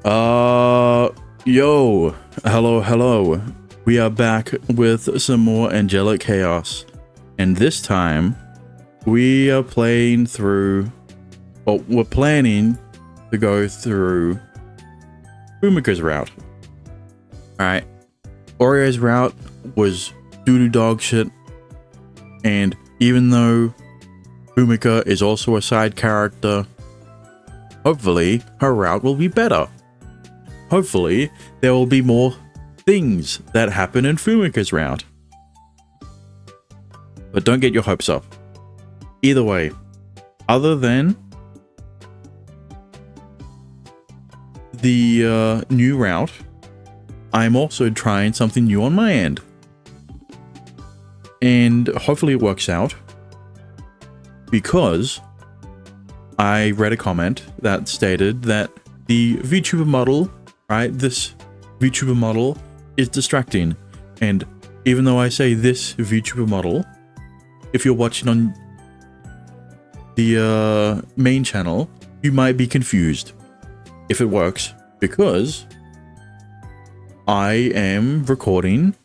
Yo, hello. We are back with some more Angelic Chaos. And this time, we are playing through, well, we're planning to go through Fumika's route. Alright, Oreo's route was doo-doo dog shit. And even though Fumika is also a side character, hopefully her route will be better. Hopefully, there will be more things that happen in Fumika's route. But don't get your hopes up. Either way, other than the new route, I'm also trying something new on my end. And hopefully it works out, because I read a comment that stated that the VTuber model, right, this VTuber model is distracting. And even though I say this VTuber model, if you're watching on the main channel, you might be confused if it works, because I am recording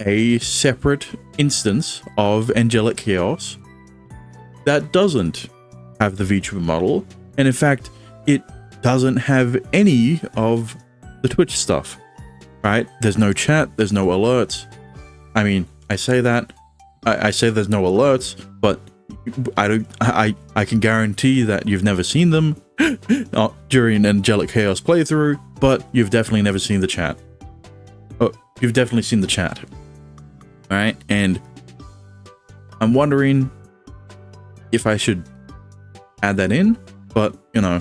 a separate instance of Angelic Chaos that doesn't have the VTuber model, and in fact, it doesn't have any of the Twitch stuff, right? There's no chat, there's no alerts. I mean, I say that, I say there's no alerts, but I can guarantee that you've never seen them during Angelic Chaos playthrough, but you've definitely never seen the chat. Oh, you've definitely seen the chat. Alright, and I'm wondering if I should add that in, but, you know,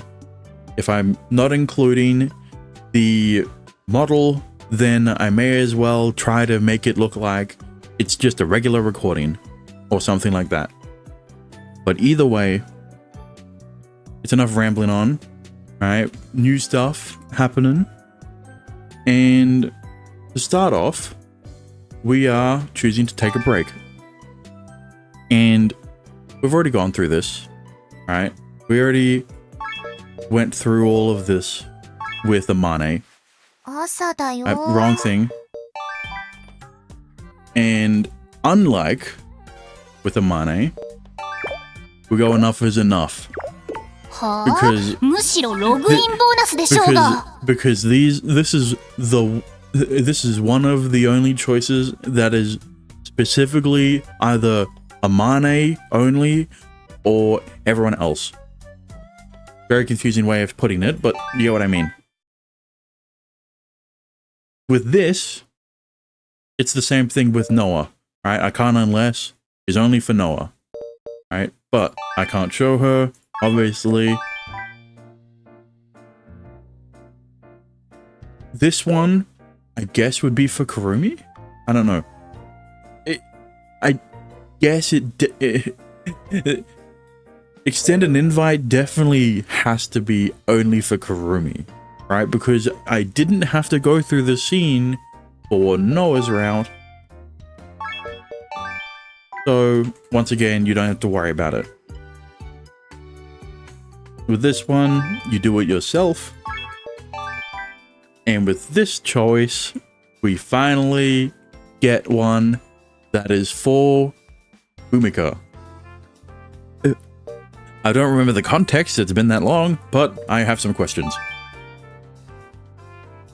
if I'm not including the model, then I may as well try to make it look like it's just a regular recording or something like that. But either way, it's enough rambling on, right? New stuff happening. And to start off, we are choosing to take a break. And we've already gone through this, right? We already went through all of this with Amane. Wrong thing. And unlike with Amane, we go enough is enough. Because this is one of the only choices that is specifically either Amane only or everyone else. Very confusing way of putting it, but you get what I mean. With this, it's the same thing with Noah, right? I can't unless is only for Noah, right? But I can't show her, obviously. This one, I guess, would be for Kurumi? I don't know. I guess Extend an invite definitely has to be only for Kurumi, right? Because I didn't have to go through the scene for Noah's route. So, once again, you don't have to worry about it. With this one, you do it yourself. And with this choice, we finally get one that is for Fumika. I don't remember the context, it's been that long, but I have some questions.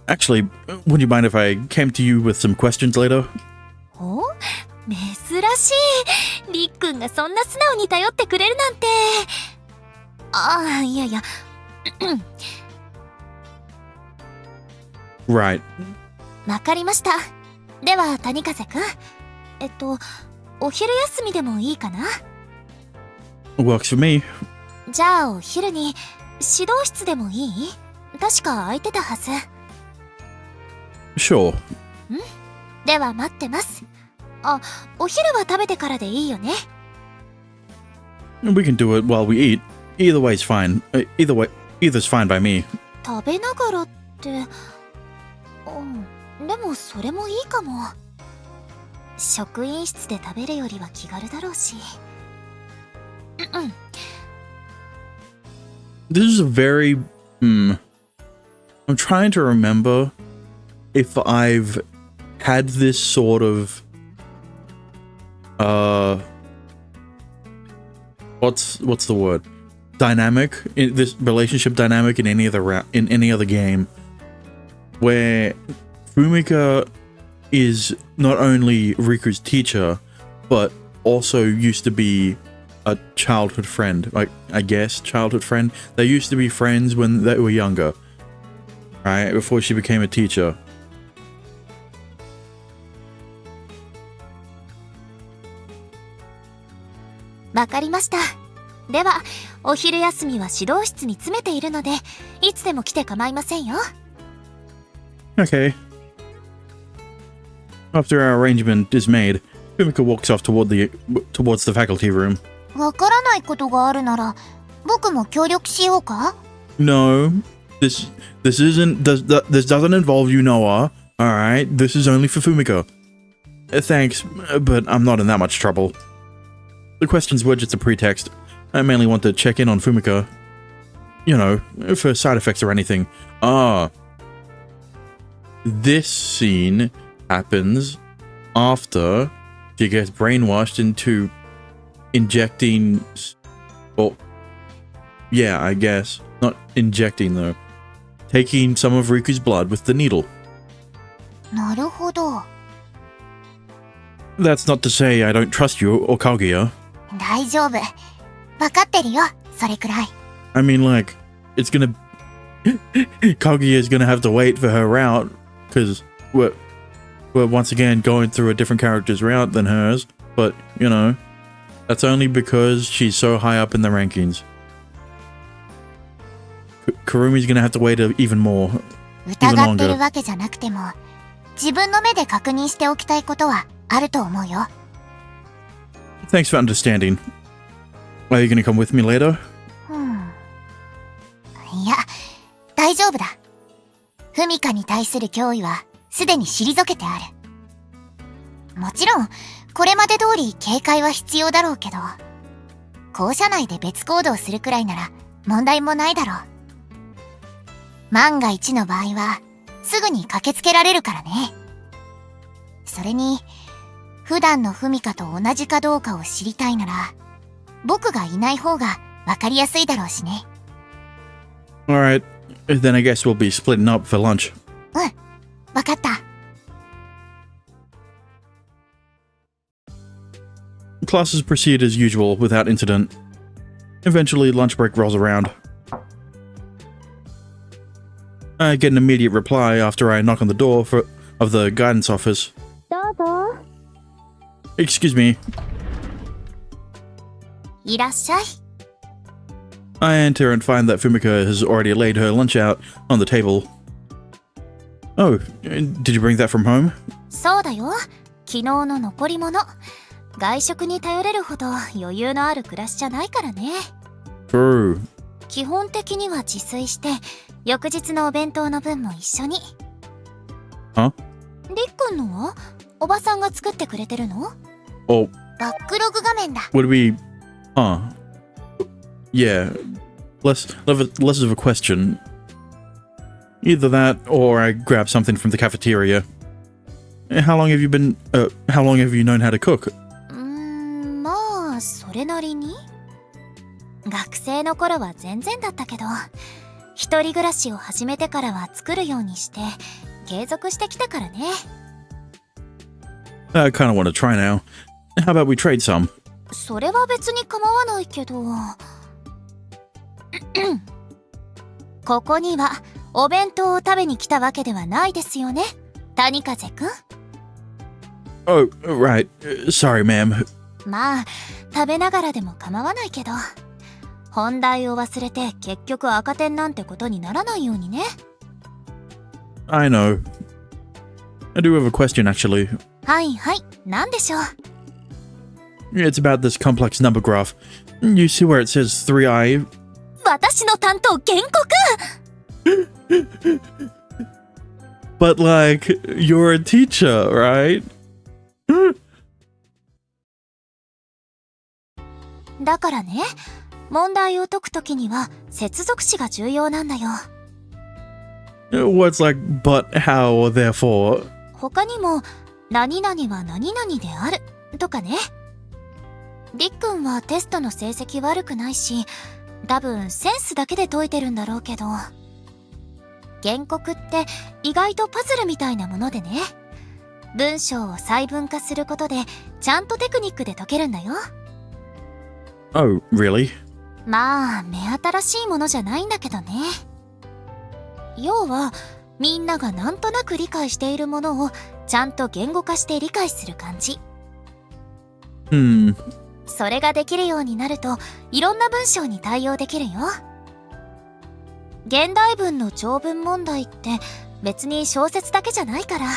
Actually, would you mind if I came to you with some questions later? Oh? 珍しい。りっくんがそんな素直に頼ってくれるなんて。いやいや。Right. わかりました。では、谷風くん。お昼休みでもいいかな？ Works for me. じゃあ、お昼に指導室でもいい？確か空いてたはず。Sure. では待ってます。お昼は食べてからでいいよね。We can do it while we eat. Either way's fine. Either's fine by me. 食べながらって、でもそれもいいかも。職員室で食べるよりは気軽だろうし。This is a very I'm trying to remember if I've had this sort of what's the word? Dynamic, in this relationship dynamic in any other game where Fumika is not only Riku's teacher but also used to be a childhood friend. Like, I guess childhood friend. They used to be friends when they were younger, right? Before she became a teacher. Wakarimashita. では、お昼休みは指導室に詰めているので、いつでも来て構いませんよ。Okay. After our arrangement is made, Fumika walks off towards the faculty room. わからないことがあるなら、僕も協力しようか? No, this doesn't involve you, Noah. All right, this is only for Fumika. Thanks, but I'm not in that much trouble. The questions were just a pretext. I mainly want to check in on Fumika. You know, for side effects or anything. This scene happens after she gets brainwashed into injecting... Well, yeah, I guess. Not injecting, though. Taking some of Riku's blood with the needle. なるほど。 That's not to say I don't trust you or Kaguya. 大丈夫。わかってるよ、それくらい。I mean, like, it's gonna... Kaguya's gonna have to wait for her route, because we're once again going through a different character's route than hers, but, you know, that's only because she's so high up in the rankings. Kurumi's gonna have to wait even more, even 疑ってる longer. わけじゃなくても、自分の目で確認しておきたいことはあると思うよ。Thanks for understanding. Are you gonna come with me later? いや、大丈夫だ。フミカに対する脅威はすでに退けてある。もちろん、これまで通り警戒は必要だろうけど、校舎内で別行動するくらいなら問題もないだろう。万が一の場合は、すぐに駆けつけられるからね。それに、普段のフミカと同じかどうかを知りたいなら、僕がいない方がわかりやすいだろうしね。Alright, then I guess we'll be splitting up for lunch. わかった。Classes proceed as usual without incident. Eventually, lunch break rolls around. I get an immediate reply after I knock on the door of the guidance office. どうぞ。 Excuse me. いらっしゃい。I enter and find that Fumika has already laid her lunch out on the table. Oh, did you bring that from home? そうだよ。昨日の残り物。外食に頼れるほど余裕のある暮らしじゃないからね。True. 基本的には自炊して、翌日のお弁当の分も一緒に。Huh? りっくんのはおばさんが作ってくれてるの？ Oh, バックログ画面だ。would we... Yeah. Less of a question. Either that, or I grab something from the cafeteria. How long have you known how to cook? まあ、それなりに。学生の頃は全然だったけど、一人暮らしを始めてからは作るようにして、継続してきたからね。I kinda want to try now. How about we trade some? それは別に構わないけど。ここにはお弁当を食べに来たわけではないですよね、谷風くん。Oh, right. Sorry, ma'am. まあ、食べながらでも構わないけど、本題を忘れて結局赤点なんてことにならないようにね。I know. I do have a question, actually. はいはい、なんでしょう。It's about this complex number graph. You see where it says 3i? 私の担当原告。But like, you're a teacher, right? だからね、問題を解くときには接続詞が重要なんだよ。What's like, but, how, or therefore? 他にも、何々は何々である、とかね。りっくんはテストの成績悪くないし、多分センスだけで解いてるんだろうけど。原告って意外とパズルみたいなものでね。文章を細分化することで、ちゃんとテクニックで解けるんだよ。Oh, really? まあ、目新しいものじゃないんだけどね。要は、みんながなんとなく理解しているものをちゃんと言語化して理解する感じ。それができるようになると、いろんな文章に対応できるよ。現代文の長文問題って別に小説だけじゃないから。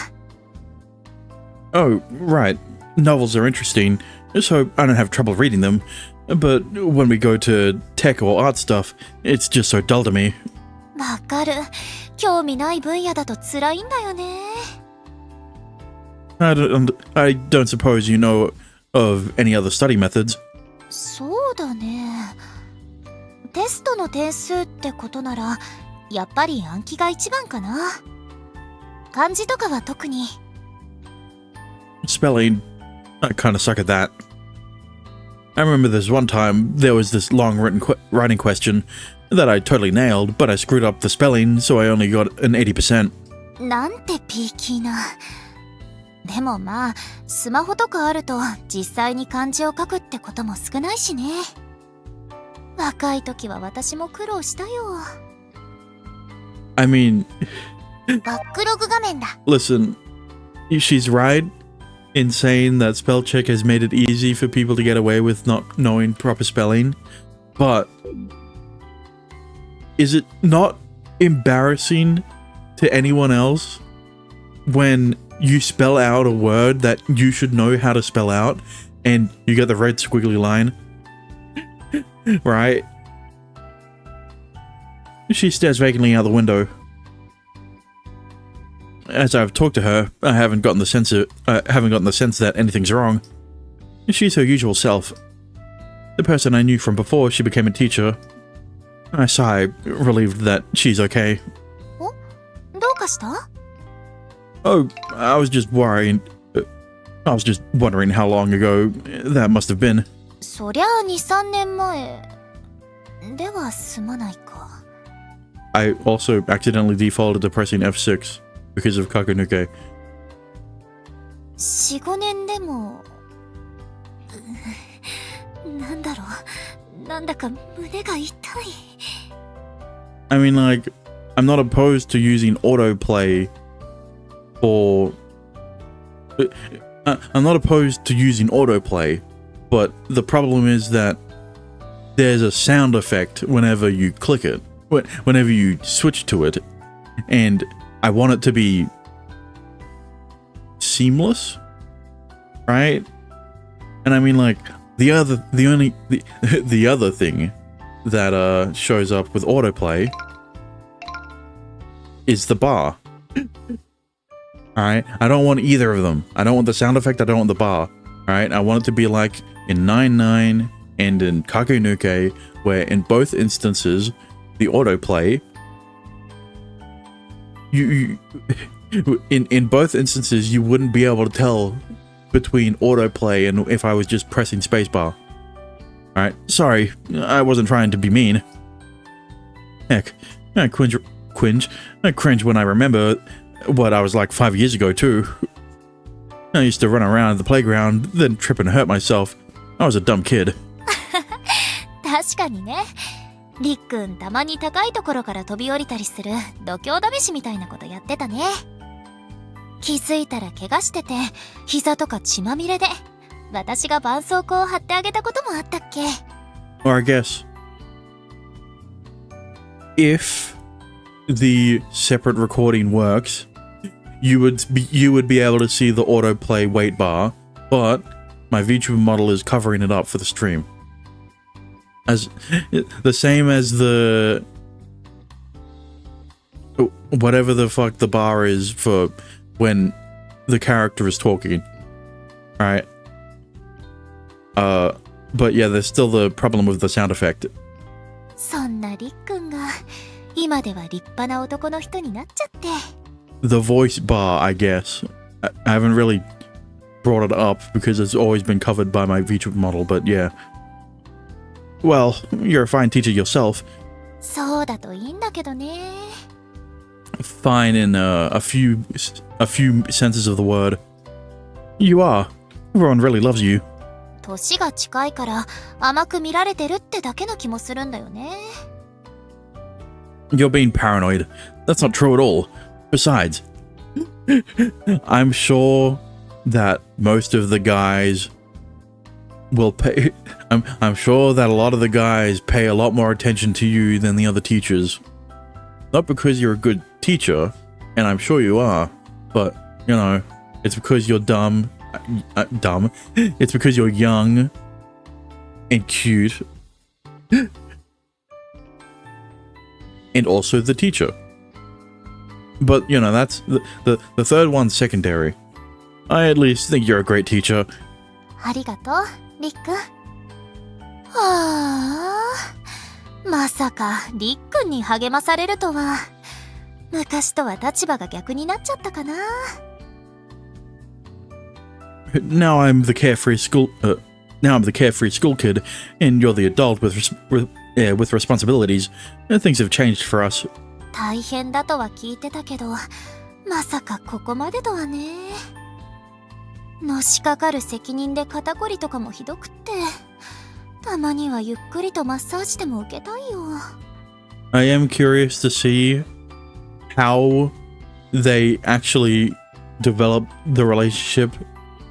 Oh, right. Novels are interesting, so I don't have trouble reading them. But when we go to tech or art stuff, it's just so dull to me. わかる。興味ない分野だと辛いんだよね。I don't suppose you know of any other study methods. そうだね。テストの点数ってことなら、やっぱり暗記が一番かな。漢字とかは特に。Spelling, I kind of suck at that. I remember this one time there was this long writing question that I totally nailed, but I screwed up the spelling, so I only got an 80%. なんてピーキーな。でもまあ、スマホとかあると実際に漢字を書くってことも少ないしね。若い時は私も苦労したよ。I mean... バックログ画面だ。Listen, she's right in saying that spell check has made it easy for people to get away with not knowing proper spelling, but is it not embarrassing to anyone else when you spell out a word that you should know how to spell out and you get the red squiggly line? Right? She stares vacantly out the window. As I've talked to her, I haven't gotten the sense that anything's wrong. She's her usual self. The person I knew from before she became a teacher. I sigh, relieved that she's okay. どうかした? Oh, I was just wondering how long ago that must have been. そりゃあ2、3年前では済まないか。I also accidentally defaulted to pressing F6 because of Kakunuke. 4、5年でも、なんだろう、なんだか胸が痛い。I mean, like, I'm not opposed to using autoplay or... I'm not opposed to using autoplay, but the problem is that there's a sound effect whenever you click it, whenever you switch to it, and I want it to be seamless, right? And I mean, like, the other thing that shows up with autoplay is the bar. Alright, I don't want either of them. I don't want the sound effect, I don't want the bar. Alright, I want it to be like in 9-9 and in Kakunuke, where in both instances, the autoplay, in both instances, you wouldn't be able to tell between autoplay and if I was just pressing spacebar. Alright, sorry, I wasn't trying to be mean. Heck, I cringe when I remember what I was like 5 years ago too. I used to run around the playground, then trip and hurt myself. I was a dumb kid. 確かにね。りっくんたまに高いところから飛び降りたりする度胸試しみたいなことやってたね。気づいたら怪我してて、膝とか血まみれで、私が絆創膏を貼ってあげたこともあったっけ。 Or I guess, if the separate recording works, you would be able to see the autoplay weight bar, but my VTuber model is covering it up for the stream. As the same as the whatever the fuck the bar is for when the character is talking, right? But yeah, there's still the problem with the sound effect. そんなりっくんが今では立派な男の人になっちゃって。The voice bar, I guess. I haven't really brought it up because it's always been covered by my VTuber model, but yeah. Well, you're a fine teacher yourself. そうだといいんだけどね。Fine in a few senses of the word. You are. Everyone really loves you. 年が近いから甘く見られてるってだけの気もするんだよね。You're being paranoid. That's not true at all. Besides, I'm sure that most of the guys will pay. I'm sure that a lot of the guys pay a lot more attention to you than the other teachers. Not because you're a good teacher, and I'm sure you are, but, you know, it's because you're dumb. It's because you're young and cute. And also the teacher. But, you know, that's the third one's secondary. I at least think you're a great teacher. ありがとう、リック。はあ、まさかリックに励まされるとは。昔とは立場が逆になっちゃったかな。Now I'm the carefree school kid, and you're the adult with responsibilities. Things have changed for us. 大変だとは聞いてたけど、まさかここまでとはね。のしかかる責任で肩こりとかもひどくって、たまにはゆっくりとマッサージでも受けたいよ。I am curious to see how they actually develop the relationship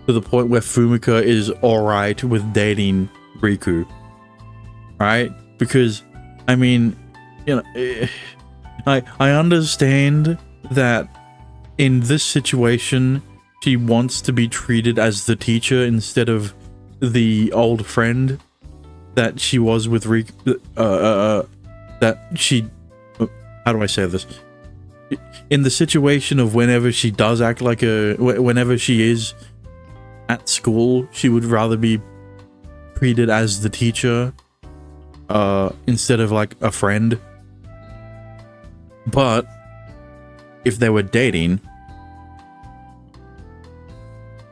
to the point where Fumika is alright with dating Riku. Right? Because, I mean, you know, I understand that in this situation, she wants to be treated as the teacher instead of the old friend that she was with Riku. That she... How do I say this? In the situation of whenever she does act like whenever she is at school, she would rather be treated as the teacher instead of like a friend. But if they were dating,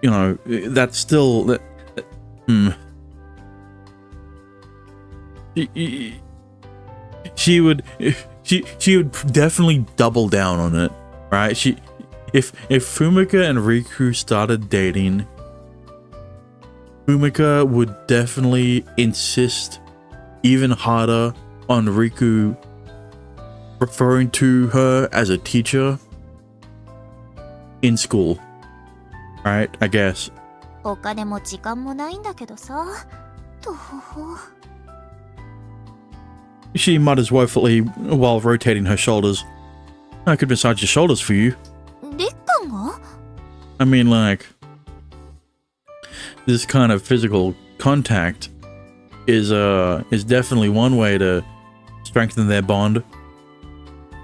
you know, that's still she would definitely double down on it, right? If Fumika and Riku started dating, Fumika would definitely insist even harder on Riku referring to her as a teacher in school, right? I guess. お金も時間もないんだけどさ。とほほ。She mutters woefully while rotating her shoulders. I could massage your shoulders for you. リッカンが？ I mean, like, this kind of physical contact is definitely one way to strengthen their bond.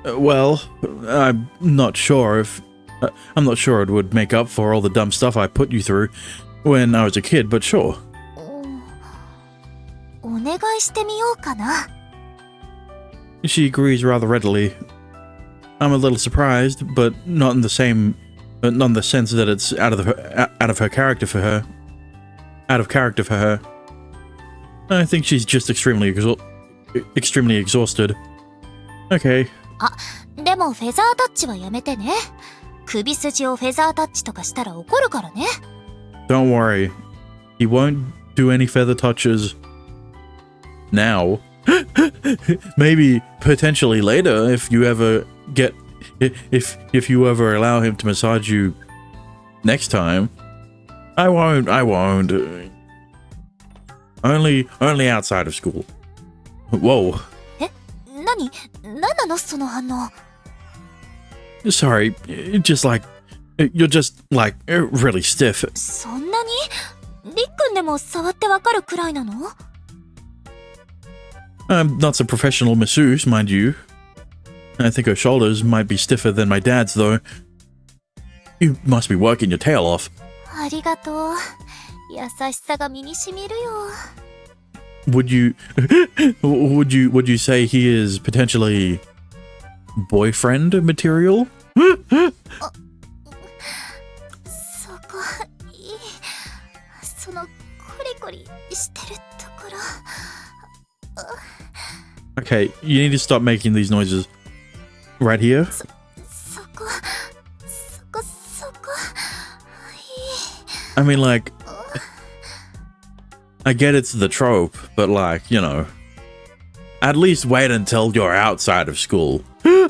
Well, I'm not sure it would make up for all the dumb stuff I put you through when I was a kid, but sure. お願いしてみようかな。She agrees rather readily. I'm a little surprised, but not in the sense that it's out of character for her. I think she's just extremely exhausted. Okay. あ、でもフェザータッチはやめてね。首筋をフェザータッチとかしたら怒るからね。Don't worry. He won't do any feather touches now. Maybe potentially later if you ever allow him to massage you next time. I won't. Only outside of school. Whoa. 何なのその反応。Sorry, you're just like really stiff. そんなに？りっくんでも触ってわかるくらいなの？ I'm not a professional masseuse, mind you. I think her shoulders might be stiffer than my dad's, though. You must be working your tail off. ありがとう。優しさが身に染みるよ。Would you say he is potentially boyfriend material? そこいい。そのコリコリしてるところ。 Okay, you need to stop making these noises. Right here? そこ I mean, like, I get it's the trope, but like, you know, at least wait until you're outside of school. I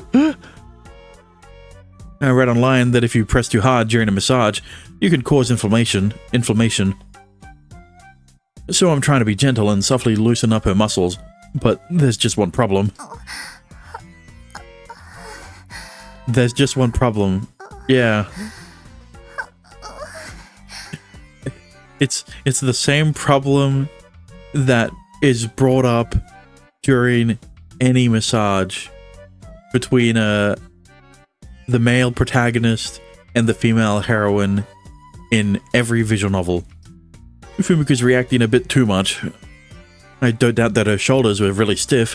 read online that if you press too hard during a massage, you can cause inflammation. So I'm trying to be gentle and softly loosen up her muscles, but there's just one problem. Yeah. It's the same problem that is brought up during any massage between the male protagonist and the female heroine in every visual novel. Fumika's reacting a bit too much. I don't doubt that her shoulders were really stiff,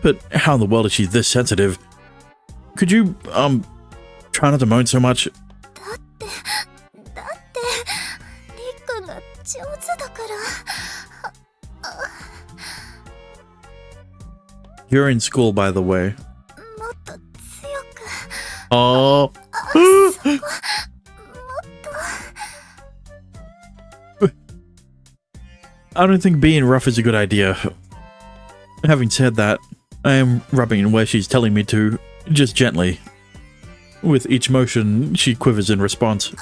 but how in the world is she this sensitive? Could you, try not to moan so much? だってりっくんが上手だから。 You're in school, by the way. もっと強く。 Oh. そこもっと。 I don't think being rough is a good idea. Having said that, I am rubbing where she's telling me to, just gently. With each motion, she quivers in response.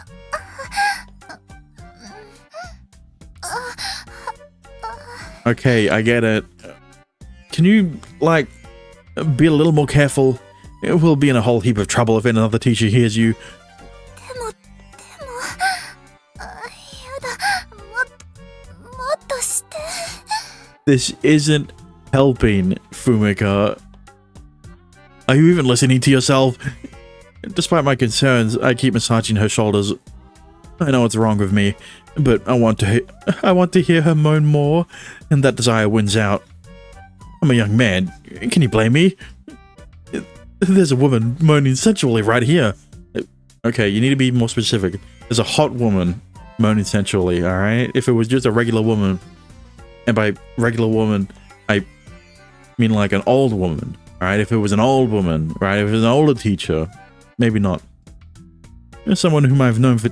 Okay, I get it. Can you, like, be a little more careful? We'll be in a whole heap of trouble if another teacher hears you. でもやだ。もっとして。 This isn't helping, Fumika. Are you even listening to yourself? Despite my concerns, I keep massaging her shoulders. I know it's wrong with me, but I want to hear her moan more, and that desire wins out. I'm a young man. Can you blame me? There's a woman moaning sensually right here. Okay, you need to be more specific. There's a hot woman moaning sensually, alright? If it was just a regular woman, and by regular woman, I mean like an old woman, alright? If it was an old woman, right? If it was an older teacher, maybe not. Someone whom I've known for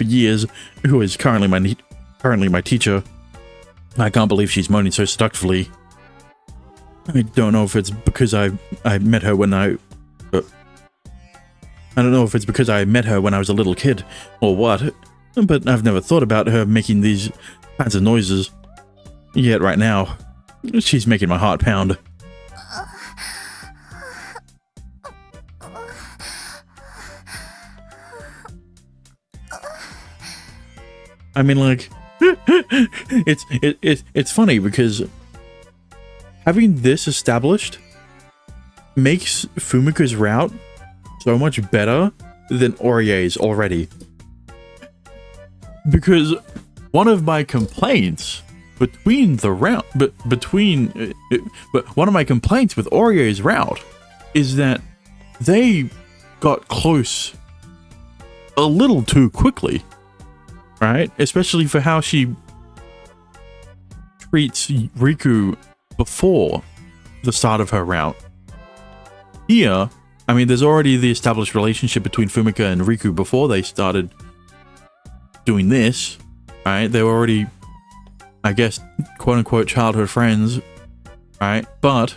years, who is currently my teacher. I can't believe she's moaning so seductively. I don't know if it's because I met her when I don't know if it's because I met her when I was a little kid or what, but I've never thought about her making these kinds of noises. Yet right now, she's making my heart pound. I mean, like, it's funny because having this established makes Fumika's route so much better than Orie's already. Because one of my complaints but one of my complaints with Orie's route is that they got close a little too quickly, right? Especially for how she treats Riku before the start of her route. Here, I mean, there's already the established relationship between Fumika and Riku before they started doing this, right? They were already, I guess, quote-unquote childhood friends, right? But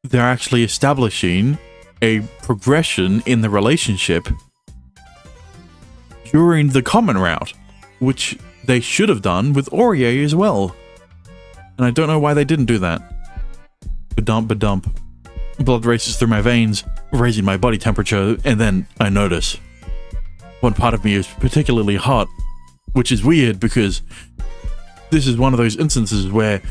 they're actually establishing a progression in the relationship during the common route, which they should have done with Orie as well. And I don't know why they didn't do that. Ba-dump. Blood races through my veins, raising my body temperature, and then I notice. One part of me is particularly hot, which is weird because this is one of those instances where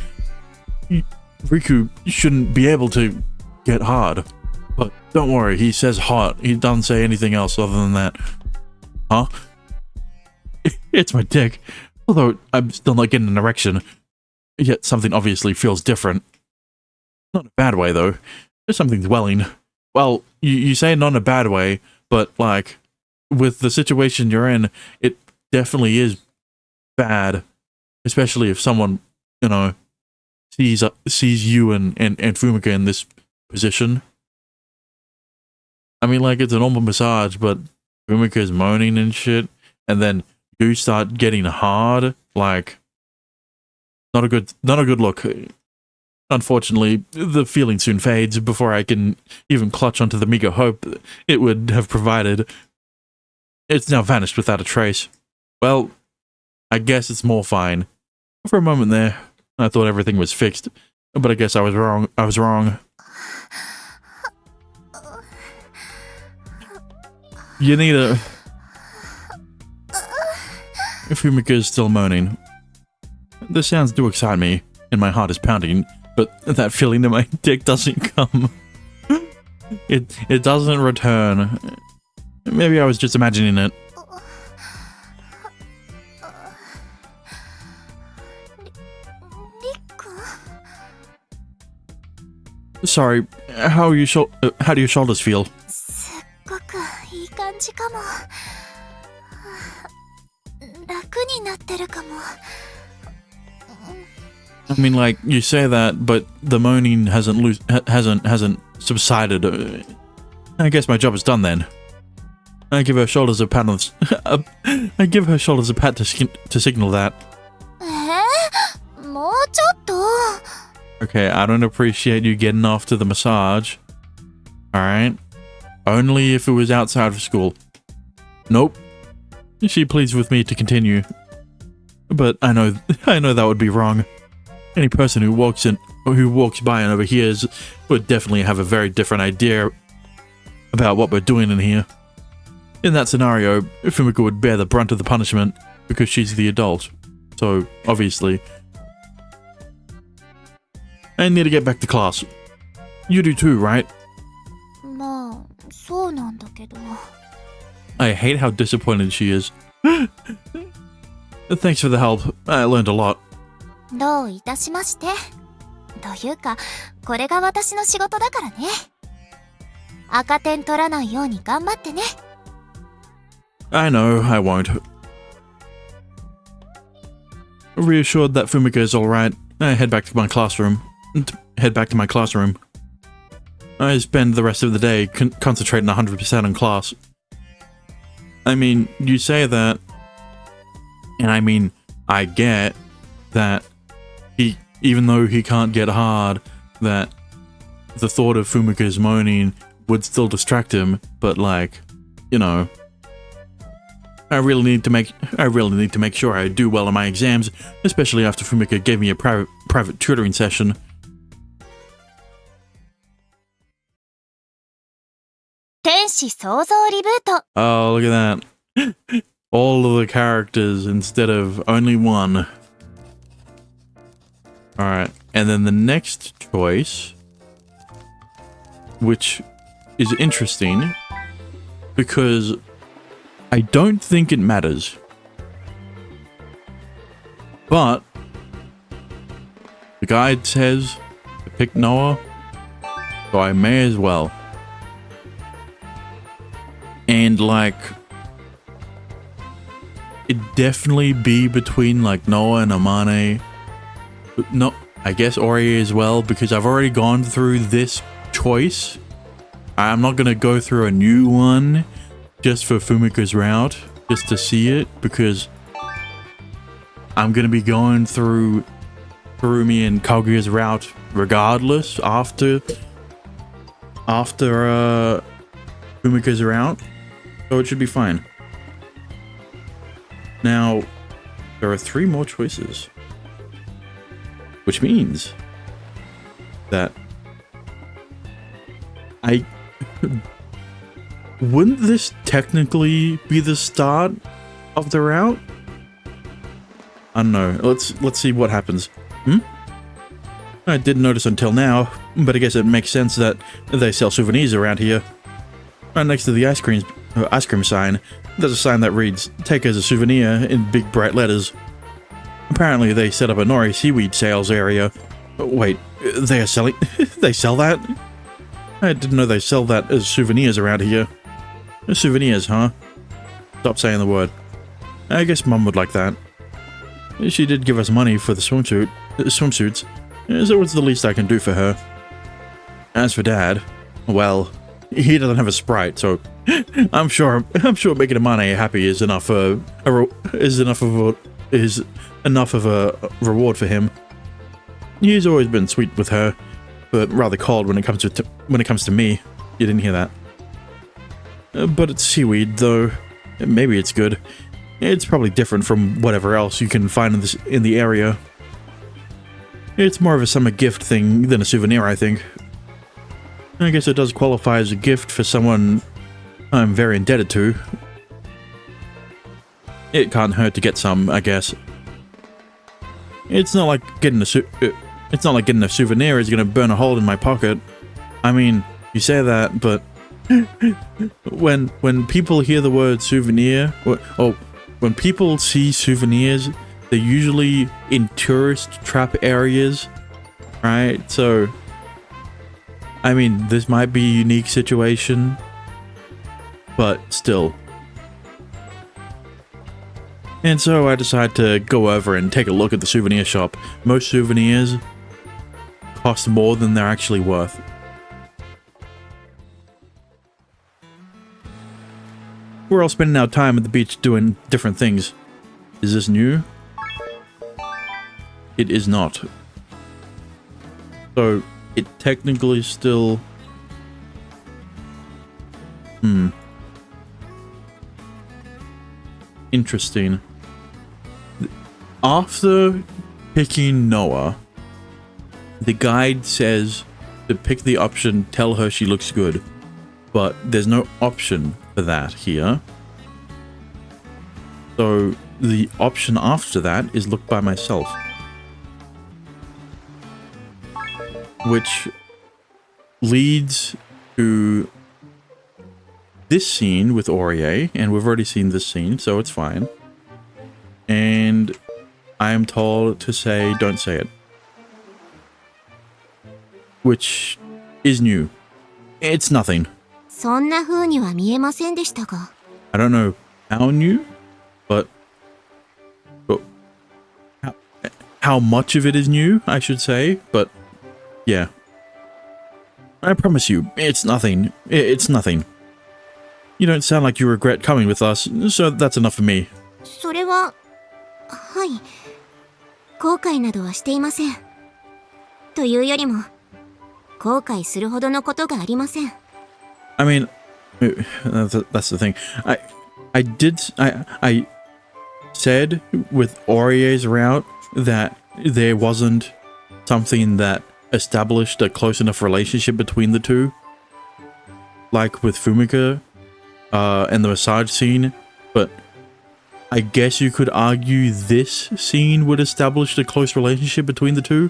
Riku shouldn't be able to get hard. But don't worry, he says hot. He doesn't say anything else other than that. Huh? It's my dick. Although I'm still not getting an erection. Yet something obviously feels different. Not in a bad way, though. There's something dwelling. Well, you say not in a bad way, but, like, with the situation you're in, it definitely is bad. Especially if someone, you know, sees you and Fumika in this position. I mean, like, it's a normal massage, but Fumika's moaning and shit, and then you start getting hard, like, not a good look. Unfortunately, the feeling soon fades before I can even clutch onto the meager hope it would have provided. It's now vanished without a trace. Well, I guess it's more fine. For a moment there, I thought everything was fixed, but I guess I was wrong. You need a... Fumika is still moaning. The sounds do excite me, and my heart is pounding, but that feeling in my dick doesn't come. It doesn't return. Maybe I was just imagining it. Sorry, how do your shoulders feel? I mean, like, you say that, but the moaning hasn't subsided. I guess my job is done then. I give her shoulders a pat to signal that. Okay, I don't appreciate you getting off to the massage. Alright? Only if it was outside of school. Nope. She pleads with me to continue. But I know that would be wrong. Any person who walks by and overhears would definitely have a very different idea about what we're doing in here. In that scenario, Fumika would bear the brunt of the punishment because she's the adult. So, obviously, I need to get back to class. You do too, right? I hate how disappointed she is. Thanks for the help. I learned a lot. I know, I won't. Reassured that Fumika is alright, I head back to my classroom. I spend the rest of the day concentrating 100% on class. I mean, you say that, and I mean, I get that even though he can't get hard, that the thought of Fumika's moaning would still distract him, but like, you know, I really need to make sure I do well in my exams, especially after Fumika gave me a private tutoring session. Oh, look at that. All of the characters instead of only one. Alright, and then the next choice, which is interesting, because I don't think it matters. But the guide says to pick Noah, so I may as well. And like, it'd definitely be between like Noah and Amane. No, I guess Ori as well, because I've already gone through this choice. I'm not gonna go through a new one just for Fumika's route, just to see it, because I'm gonna be going through Kurumi and Kaguya's route regardless after Fumika's route, so it should be fine. Now, there are 3 more choices, which means that wouldn't this technically be the start of the route? I don't know. Let's see what happens. I didn't notice until now, but I guess it makes sense that they sell souvenirs around here. Right next to the ice cream sign, There's a sign that reads, "Take as a souvenir," in big bright letters. Apparently they set up a nori seaweed sales area. Wait, they are selling... they sell that? I didn't know they sell that as souvenirs around here. Souvenirs, huh? Stop saying the word. I guess Mum would like that. She did give us money for the swimsuits, so it's the least I can do for her. As for Dad, well, he doesn't have a Sprite, so I'm sure making Amane happy is enough of a reward for him. He's always been sweet with her, but rather cold when it comes to me. You didn't hear that. But it's seaweed, though. Maybe it's good. It's probably different from whatever else you can find in the area. It's more of a summer gift thing than a souvenir, I think. I guess it does qualify as a gift for someone I'm very indebted to. It can't hurt to get some, I guess. It's not like getting a souvenir is gonna burn a hole in my pocket. I mean, you say that, but when people hear the word souvenir, when people see souvenirs, they're usually in tourist trap areas, right? So, I mean, this might be a unique situation, but still. And so I decided to go over and take a look at the souvenir shop. Most souvenirs cost more than they're actually worth. We're all spending our time at the beach doing different things. Is this new? It is not. So, it technically still... Interesting. After picking Noah, the guide says to pick the option, tell her she looks good. But there's no option for that here. So the option after that is look by myself. Which leads to this scene with Orie, and we've already seen this scene, so it's fine. And I am told to say, don't say it. Which is new. It's nothing. そんな風には見えませんでしたが。I don't know how new, but how much of it is new, I should say, but yeah. I promise you, it's nothing. It's nothing. You don't sound like you regret coming with us, so that's enough for me. それは、はい。後悔などはしていません。というよりも、後悔するほどのことがありません。I mean, that's the thing. I said with Orie's route that there wasn't something that established a close enough relationship between the two. Like with Fumika and the massage scene. But I guess you could argue this scene would establish a close relationship between the two.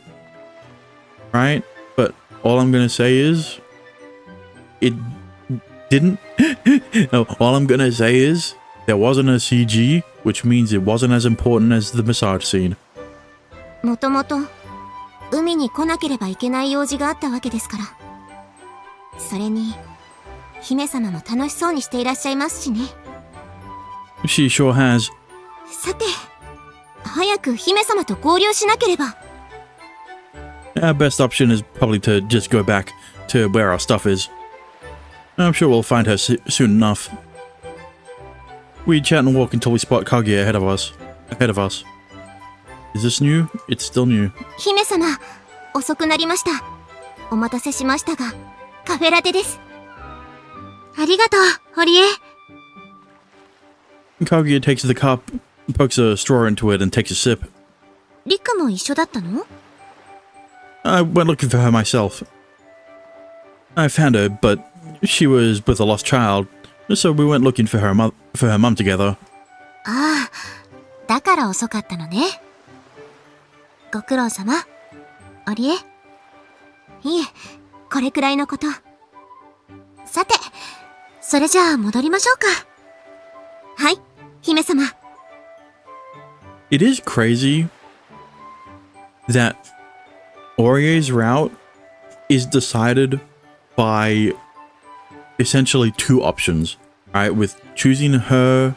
Right? But all I'm going to say is it didn't. No, all I'm going to say is there wasn't a CG, which means it wasn't as important as the massage scene. もともと海に来なければいけない用事があったわけですから。それに姫様も楽しそうにしていらっしゃいますしね。She sure has. さて、早く姫様と合流しなければ。Our best option is probably to just go back to where our stuff is. I'm sure we'll find her soon enough. We chat and walk until we spot Kaguya ahead of us. Is this new? It's still new. 姫様、遅くなりました。お待たせしましたが、カフェラテです。ありがとう、堀江。Kaguya takes the cup, pokes a straw into it, and takes a sip. リクも一緒だったの？ I went looking for her myself. I found her, but she was with a lost child, so we went looking for her mum together. ああ、だから遅かったのね。ご苦労様。織江？いえ、これくらいのこと。さて、それじゃあ戻りましょうか。はい、姫様。It is crazy that Aurier's route is decided by essentially two options, right? With choosing her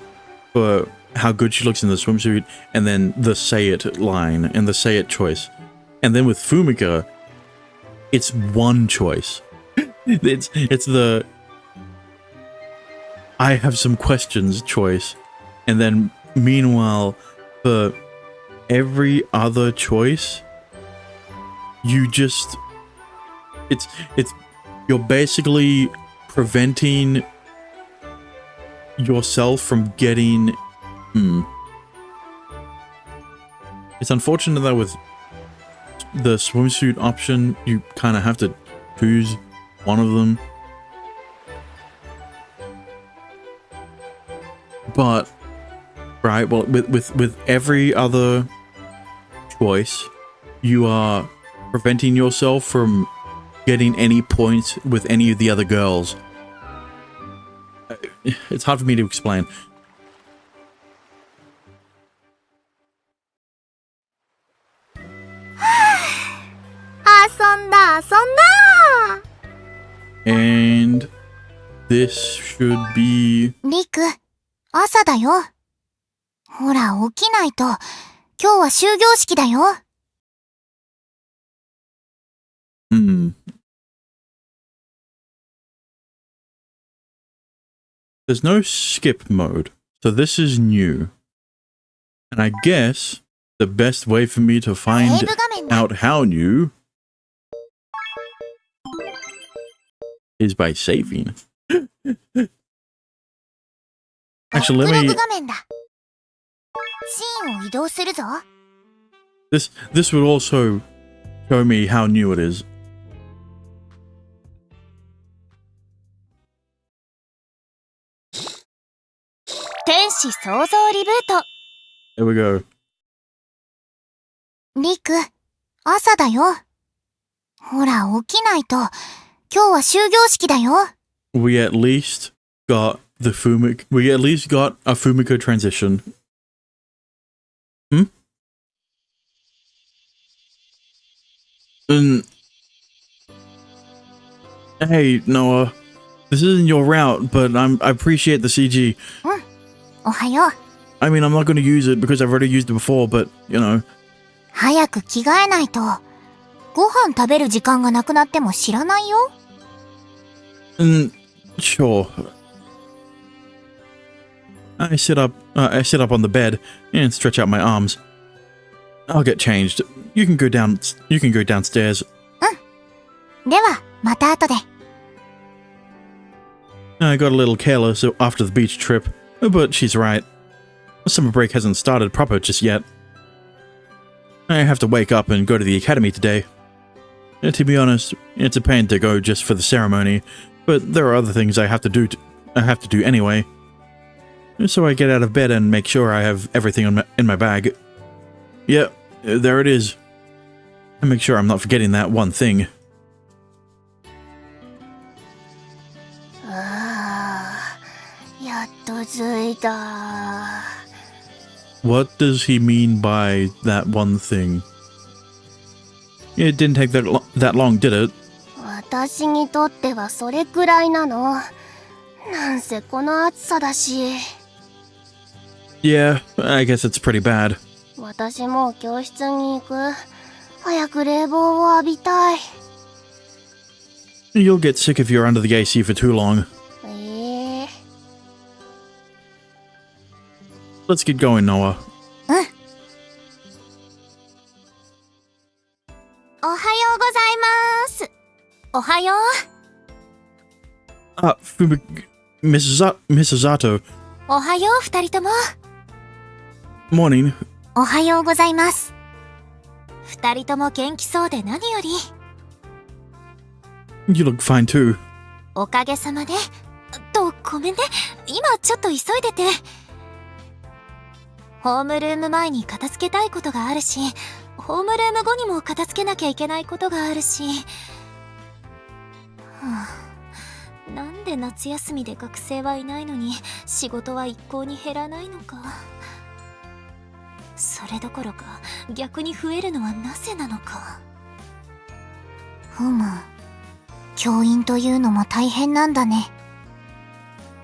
for how good she looks in the swimsuit, and then the say it line and the say it choice. And then with Fumika, it's one choice. It's the I have some questions choice. And then meanwhile, for every other choice, you just it's you're basically preventing yourself from getting It's unfortunate that with the swimsuit option, you kind of have to choose one of them. But right, well, with every other choice, you are preventing yourself from getting any points with any of the other girls. It's hard for me to explain. And this should be... リク、朝だよ。ほら、起きないと。今日は終業式だよ。There's no skip mode, so this is new. And I guess the best way for me to find out how new is by saving. Actually, let me... This would also show me how new it is. There we go. リク、朝だよ。ほら、起きないと。今日は終業式だよ。We at least got the Fumika. We at least got a Fumika transition. Hey, Noah. This isn't your route, but I appreciate the CG. おはよう。I mean, I'm not going to use it because I've already used it before, but, you know. 早く着替えないと。ご飯食べる時間がなくなっても知らないよ。Sure. I sit up on the bed and stretch out my arms. I'll get changed. You can go downstairs. では、また後で。I got a little careless after the beach trip, but she's right. Summer break hasn't started proper just yet. I have to wake up and go to the academy today. To be honest, it's a pain to go just for the ceremony, but there are other things I have to do anyway. So I get out of bed and make sure I have everything in my bag. Yeah, there it is. I make sure I'm not forgetting that one thing. What does he mean by that one thing? It didn't take that long, did it? 私にとってはそれくらいなの。なんせこの暑さだし。Yeah, I guess it's pretty bad. 私もう教室に行く。早く冷房を浴びたい。You'll get sick if you're under the AC for too long. Let's get going, Noah. おはようございます。おはよう。Mrs. Zato. おはよう、二人とも。Morning. おはようございます。二人とも元気そうで何より。You look fine too. おかげさまで。ごめんね。今ちょっと急いでて。ホームルーム前に片付けたいことがあるし、ホームルーム後にも片付けなきゃいけないことがあるし。なんでで夏休みで学生はいないのに仕事は一向に減らないのか。それどころか逆に増えるのはなぜなのか。ふむ。教員というのも大変なんだね。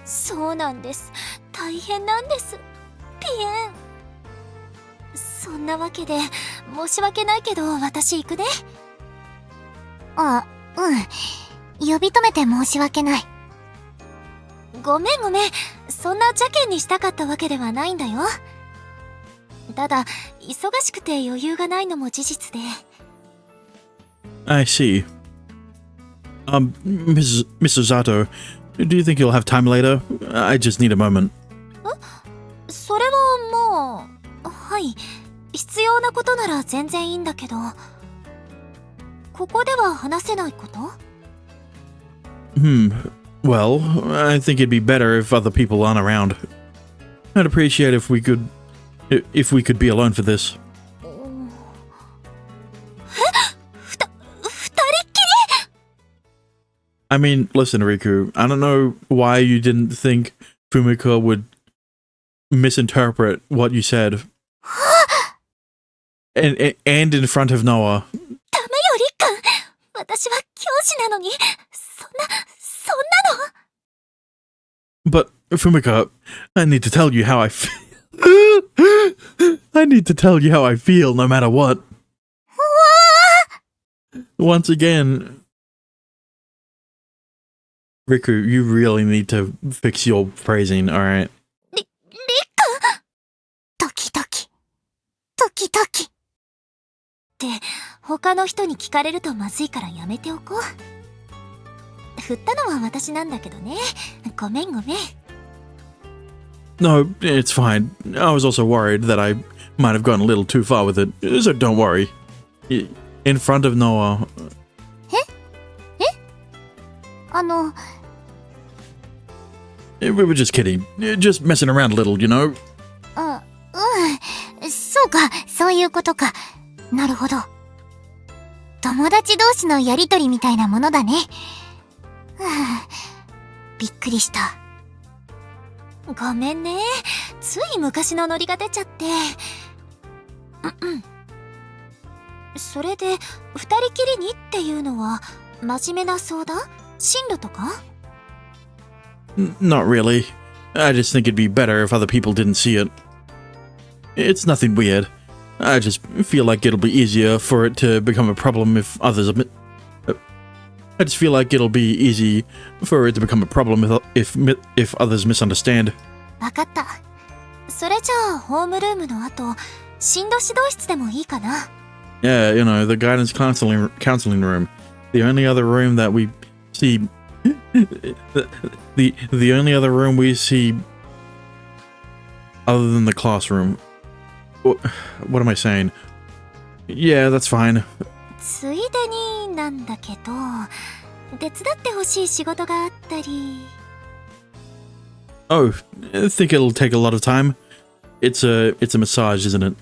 そうなんです。大変なんです。ピエン。そんなわけで申し訳ないけど私行くね。あ、うん。呼び止めて申し訳ない。ごめん。そんな邪険にしたかったわけではないんだよ。ただ忙しくて余裕がないのも事実で。I see. Mrs. Zato, do you think you'll have time later? I just need a moment. それはまあ、はい。必要なことなら全然いいんだけど。ここでは話せないこと？ Well, I think it'd be better if other people aren't around. I'd appreciate if we could be alone for this. 二人っきり？ I mean, listen, Riku, I don't know why you didn't think Fumika would misinterpret what you said. and in front of Noah. ダメよ、りっくん。私は教師なのに、そんなの。But, Fumika, I need to tell you how I feel. I need to tell you how I feel no matter what. Once again, Riku, you really need to fix your phrasing, alright? りっくん。ドキドキ。ドキドキ。って他の人に聞かれるとまずいからやめておこう。振ったのは私なんだけどね。ごめん。No, it's fine. I was also worried that I might have gone a little too far with it, so don't worry. In front of Noah. え？ We were just kidding. Just messing around a little, you know? そうか、そういうことか。なるほど。友達同士のやりとりみたいなものだね。びっくりした。ごめんね。つい昔のノリが出ちゃって。それで二人きりにっていうのは真面目な相談？進路とか？ Not really. I just think it'd be better if other people didn't see it. It's nothing weird. I just feel like it'll be easier for it to become a problem if others I just feel like it'll be easy for it to become a problem if others misunderstand. わかった。それじゃあホームルームの後、進路指導室でもいいかな。Yeah, you know, the guidance counseling room. The only other room that we see the only other room we see other than the classroom. What am I saying? Yeah, that's fine. ついでになんだけど、手伝ってほしい仕事があったり。Oh, I think it'll take a lot of time. It's a massage, isn't it?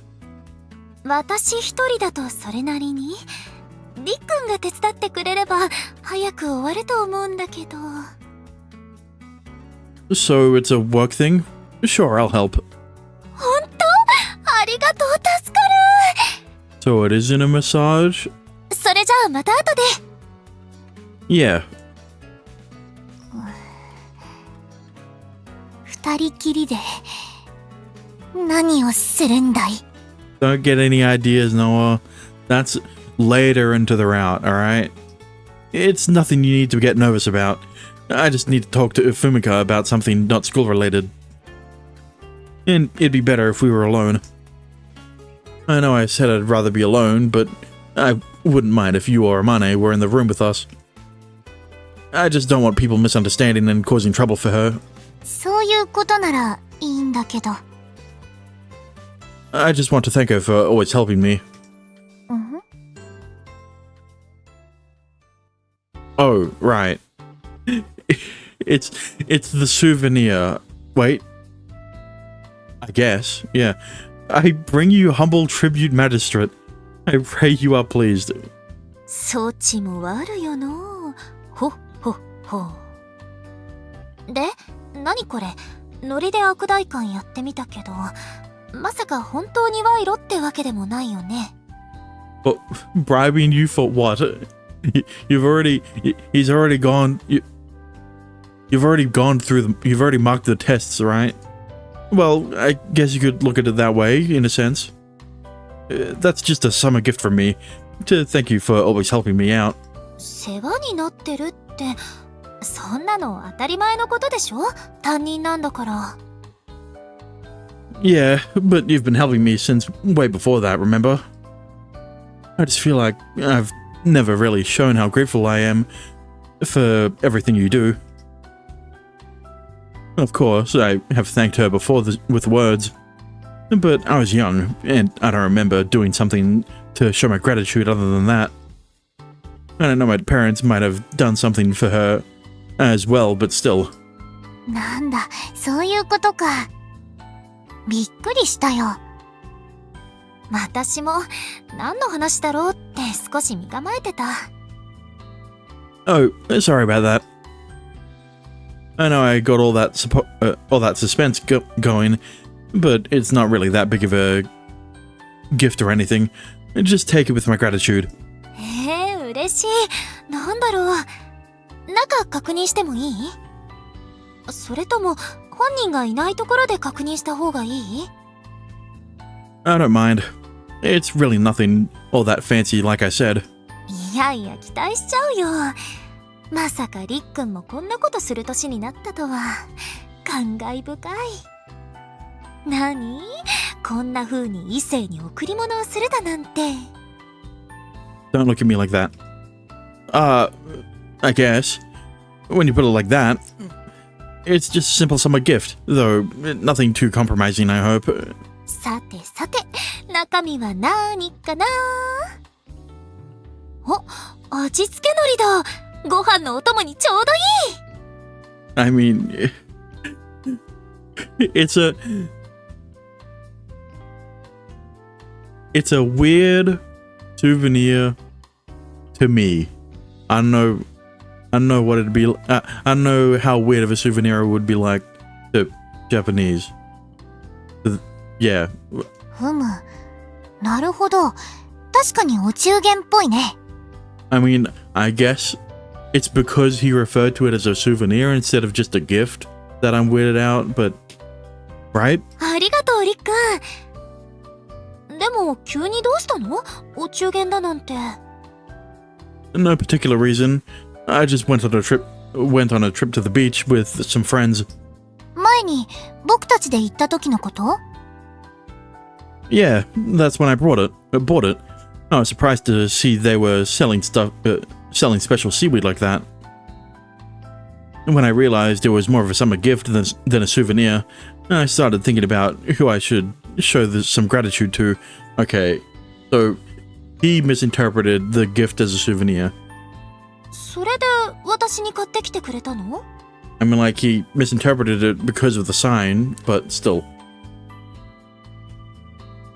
私一人だとそれなりに。りっくんが手伝ってくれれば早く終わると思うんだけど。So it's a work thing? Sure, I'll help. ほんと？ありがとう、助かる。 So it isn't a massage? それじゃあまた後で。Yeah. 二人きりで何をするんだい？ Don't get any ideas, Noah. That's later into the route, alright? It's nothing you need to get nervous about. I just need to talk to Fumika about something not school related. And it'd be better if we were alone. I know I said I'd rather be alone, but I wouldn't mind if you or Amane were in the room with us. I just don't want people misunderstanding and causing trouble for her. そういうことならいいんだけど。I just want to thank her for always helping me. Oh, right. It's the souvenir. Wait. I guess, yeah. I bring you humble tribute, magistrate. I pray you are pleased. そっちも悪よの。ほっほっほ。で、何これ、ノリで悪代官やってみたけど、まさか本当に賄賂ってわけでもないよね。But bribing you for what? You've already, he's already gone. You've already gone through you've already marked the tests, right? Well, I guess you could look at it that way, in a sense. That's just a summer gift from me to thank you for always helping me out. 世話になってるって、そんなの当たり前のことでしょ？担任なんだから。Yeah, but you've been helping me since way before that, remember? I just feel like I've never really shown how grateful I am for everything you do. Of course, I have thanked her before with words, but I was young, and I don't remember doing something to show my gratitude other than that. I know my parents might have done something for her as well, but still. なんだ、そういうことか。びっくりしたよ。私も何の話だろうって少し身構えてた。Oh, sorry about that. I know I got all that suspense going, but it's not really that big of a gift or anything. Just take it with my gratitude. 嬉しい。なんだろう。中確認してもいい？それとも本人がいないところで確認した方がいい？ I don't mind. It's really nothing all that fancy, like I said. いやいや、期待しちゃうよ。まさかりっくんもこんなことする年になったとは感慨深い。何？こんな風に異性に贈り物をするだなんて。Don't look at me like that. I guess. When you put it like that, it's just a simple summer gift, though nothing too compromising, I hope. さてさて、中身は何かな？お、味付け海苔だ。ご飯のお供にちょうどいい。I mean, it's a weird souvenir to me. I don't know what it'd be. I don't know how weird of a souvenir it would be like to Japanese. Yeah. ふむ。なるほど。確かにお中元っぽいね。I mean, I guess it's because he referred to it as a souvenir instead of just a gift that I'm weirded out, but right? ありがとう、りっくん。でも急にどうしたの？お中元だなんて。No particular reason. I just went on a trip to the beach with some friends. 前に僕たちで行った時のこと？ Yeah, that's when I bought it. I was surprised to see they were selling special seaweed like that. When I realized it was more of a summer gift than a souvenir, I started thinking about who I should show some gratitude to. Okay, so he misinterpreted the gift as a souvenir. それで私に買ってきてくれたの？ I mean, like, he misinterpreted it because of the sign, but still.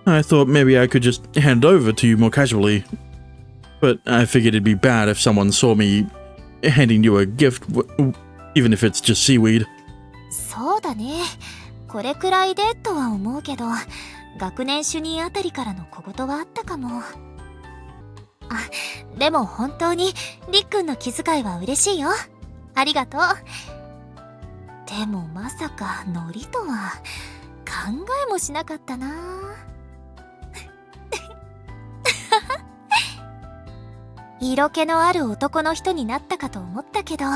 I thought maybe I could just hand it over to you more casually. But I figured it'd be bad if someone saw me handing you a gift, even if it's just seaweed. そうだね。これくらいでとは思うけど、学年主任あたりからの小言はあったかも。あ、でも本当にりっくんの気遣いは嬉しいよ。ありがとう。でもまさかノリとは考えもしなかったな。色気のある男の人になったかと思ったけど、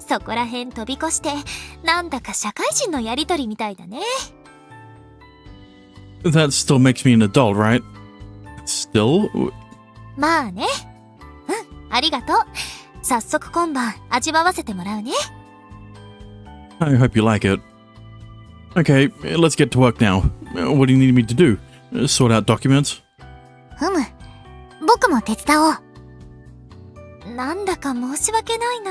そこらへん飛び越してなんだか社会人のやりとりみたいだね。That still makes me an adult, right? Still? まあね。うん、ありがとう。早速今晩味わわせてもらうね。I hope you like it. Okay, let's get to work now. What do you need me to do? Sort out documents? ふむ。僕も手伝おう。なんだか申し訳ないな。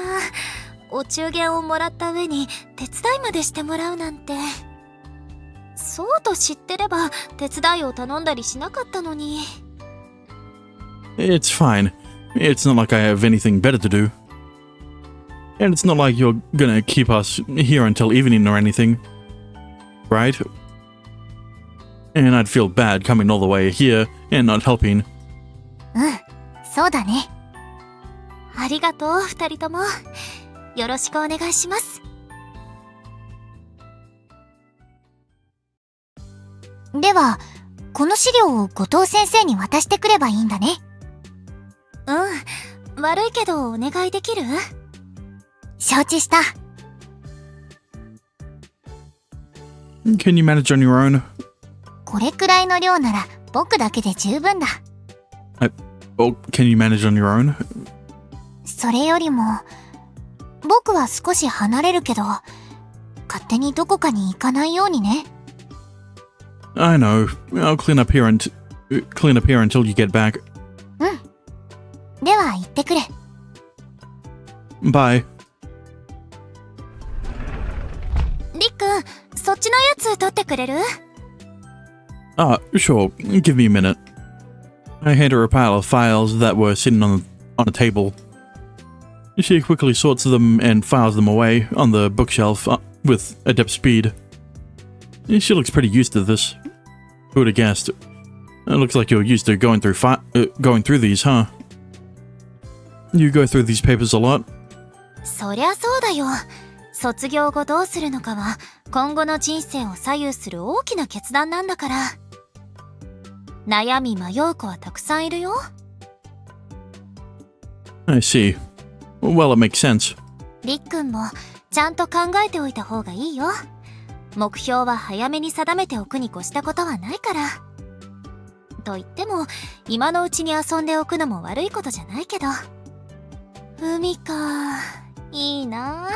お中元をもらった上に手伝いまでしてもらうなんて。そうと知ってれば手伝いを頼んだりしなかったのに。It's fine. It's not like I have anything better to do. And it's not like you're gonna keep us here until evening or anything, right? And I'd feel bad coming all the way here and not helping. そうだね。ありがとう、二人とも。よろしくお願いします。では、この資料を後藤先生に渡してくればいいんだね。悪いけどお願いできる？承知した。Can you manage on your own? これくらいの量なら僕だけで十分だ。Or can you manage on your own? それよりも、僕は少し離れるけど、勝手にどこかに行かないようにね。I know. I'll clean up here until you get back. では行ってくれ。Bye. りっくん、そっちのやつ取ってくれる？ Sure. Give me a minute. I hand her a pile of files that were sitting on a table. She quickly sorts them and files them away on the bookshelf with adept speed. She looks pretty used to this. Who would have guessed? It looks like you're used to going through these, huh? You go through these papers a lot? そりゃそうだよ。卒業後どうするのかは今後の人生を左右する大きな決断なんだから。悩み迷う子はたくさんいるよ。I see. Well, it makes sense. りっくんもちゃんと考えておいた方がいいよ。目標は早めに定めておくに越したことはないから。と言っても今のうちに遊んでおくのも悪いことじゃないけど。海か、いいな。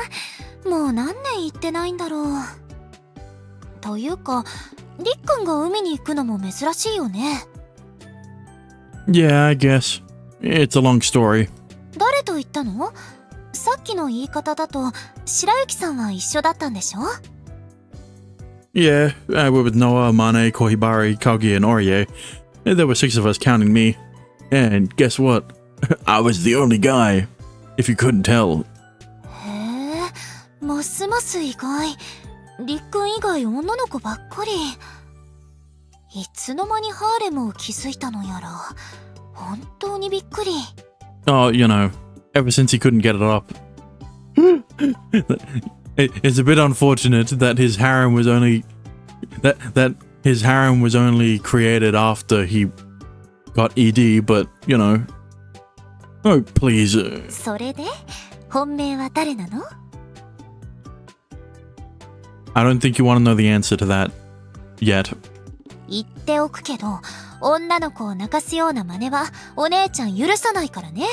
もう何年行ってないんだろう。というか、りっくんが海に行くのも珍しいよね。Yeah, I guess. It's a long story. 誰と行ったの？さっきの言い方だと白雪さんは一緒だったんでしょ？ Yeah, I were with Noah, Mane, Kohibari, Kaugi, and Orie. There were 6 of us counting me. And guess what? I was the only guy. If you couldn't tell. へえ、ますます意外。りっくん以外女の子ばっかり。いつの間にハーレムを築いたのやら。本当にびっくり。Oh, you know, ever since he couldn't get it up. It's a bit unfortunate that his harem was only created after he got ED, but you know. Oh, please. それで本命は誰なの？ I don't think you want to know the answer to that yet. 言っておくけど、女の子を泣かすような真似はお姉ちゃん許さないからね。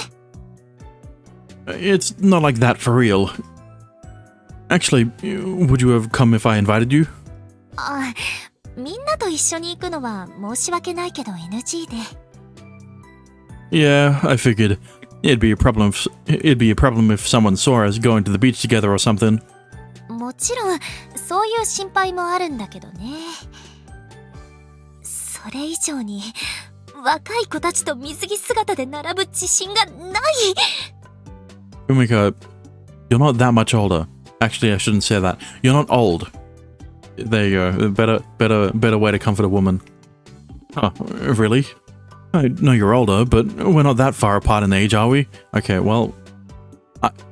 It's not like that for real. Actually, would you have come if I invited you? あ、みんなと一緒に行くのは申し訳ないけど NG で。Yeah, I figured. It'd be a problem if someone saw us going to the beach together or something. もちろんそういう心配もあるんだけどね。それ以上に若い子たちと水着姿で並ぶ自信がない。Umika, you're not that much older. Actually, I shouldn't say that. You're not old. There you go. Better way to comfort a woman. Oh, really? I know you're older, but we're not that far apart in age, are we? Okay, well,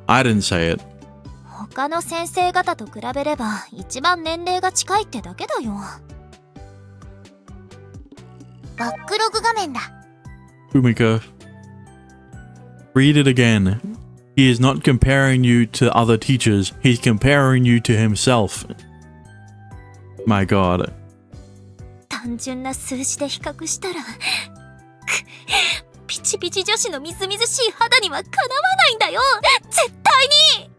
I didn't say it. 他の先生方と比べれば一番年齢が近いってだけだよ。バックログ画面だ。Umika, read it again. He is not comparing you to other teachers. He's comparing you to himself. My God. 単純な数字で比較したらピチピチ女子のみずみずしい肌にはかなわないんだよ。絶対に。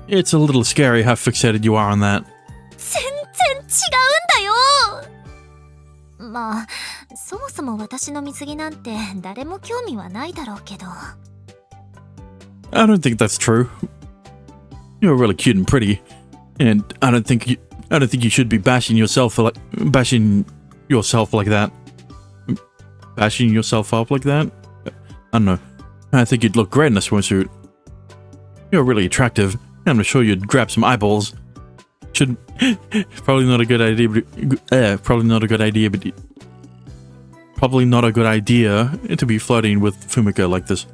It's a little scary how fixated you are on that. 全然違うんだよ。まあそもそも私の水着なんて誰も興味はないだろうけど。I don't think that's true. You're really cute and pretty, and I don't think you should be bashing yourself like that. Bashing yourself up like that? I don't know. I think you'd look great in a swimsuit. You're really attractive. I'm sure you'd grab some eyeballs. Should probably not a good idea. Probably not a good idea to be flirting with Fumika like this.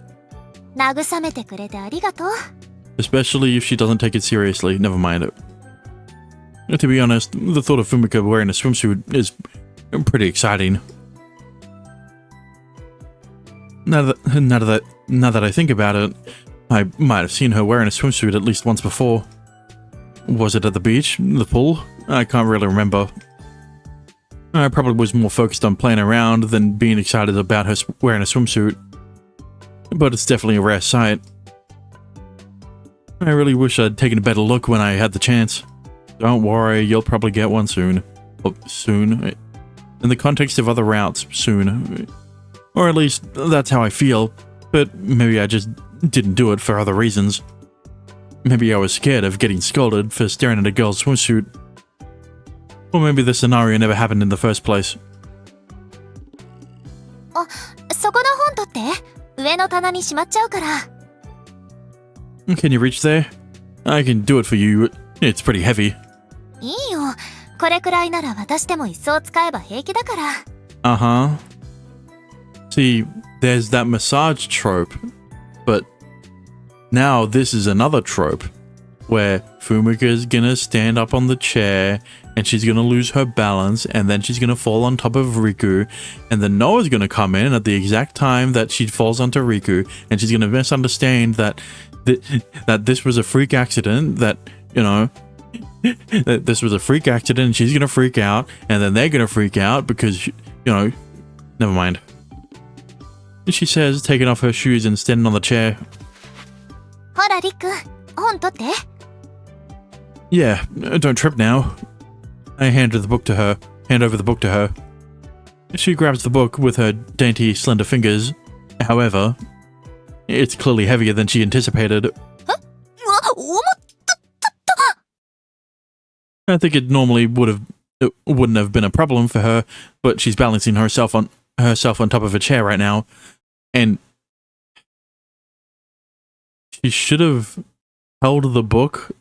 慰めてくれてありがとう。 Especially if she doesn't take it seriously. Never mind it. To be honest, the thought of Fumika wearing a swimsuit is pretty exciting. Now that I think about it, I might have seen her wearing a swimsuit at least once before. Was it at the beach? The pool? I can't really remember. I probably was more focused on playing around than being excited about her wearing a swimsuit. But it's definitely a rare sight. I really wish I'd taken a better look when I had the chance. Don't worry, you'll probably get one soon. Oh, soon? In the context of other routes, soon. Or at least, that's how I feel. But maybe I just didn't do it for other reasons. Maybe I was scared of getting scolded for staring at a girl's swimsuit. Or maybe the scenario never happened in the first place. あ、そこの本取って。上の棚にしまっちゃうから。 Can you reach there? I can do it for you. It's pretty heavy. いいよ。これくらいなら私でも椅子を使えば平気だから。Uh-huh. See, there's that massage trope, but now this is another trope where Fumika's gonna stand up on the chair and she's gonna lose her balance and then she's gonna fall on top of Riku and then Noah's gonna come in at the exact time that she falls onto Riku and she's gonna misunderstand that this was a freak accident, that, you know, that this was a freak accident and she's gonna freak out and then they're gonna freak out because, you know, never mind. She says, taking off her shoes and standing on the chair. ほらリック、本取って。 Yeah, don't trip now. I hand over the book to her. She grabs the book with her dainty, slender fingers. However, it's clearly heavier than she anticipated. I think it normally wouldn't have been a problem for her, but she's balancing herself on top of a chair right now, and she should have held the book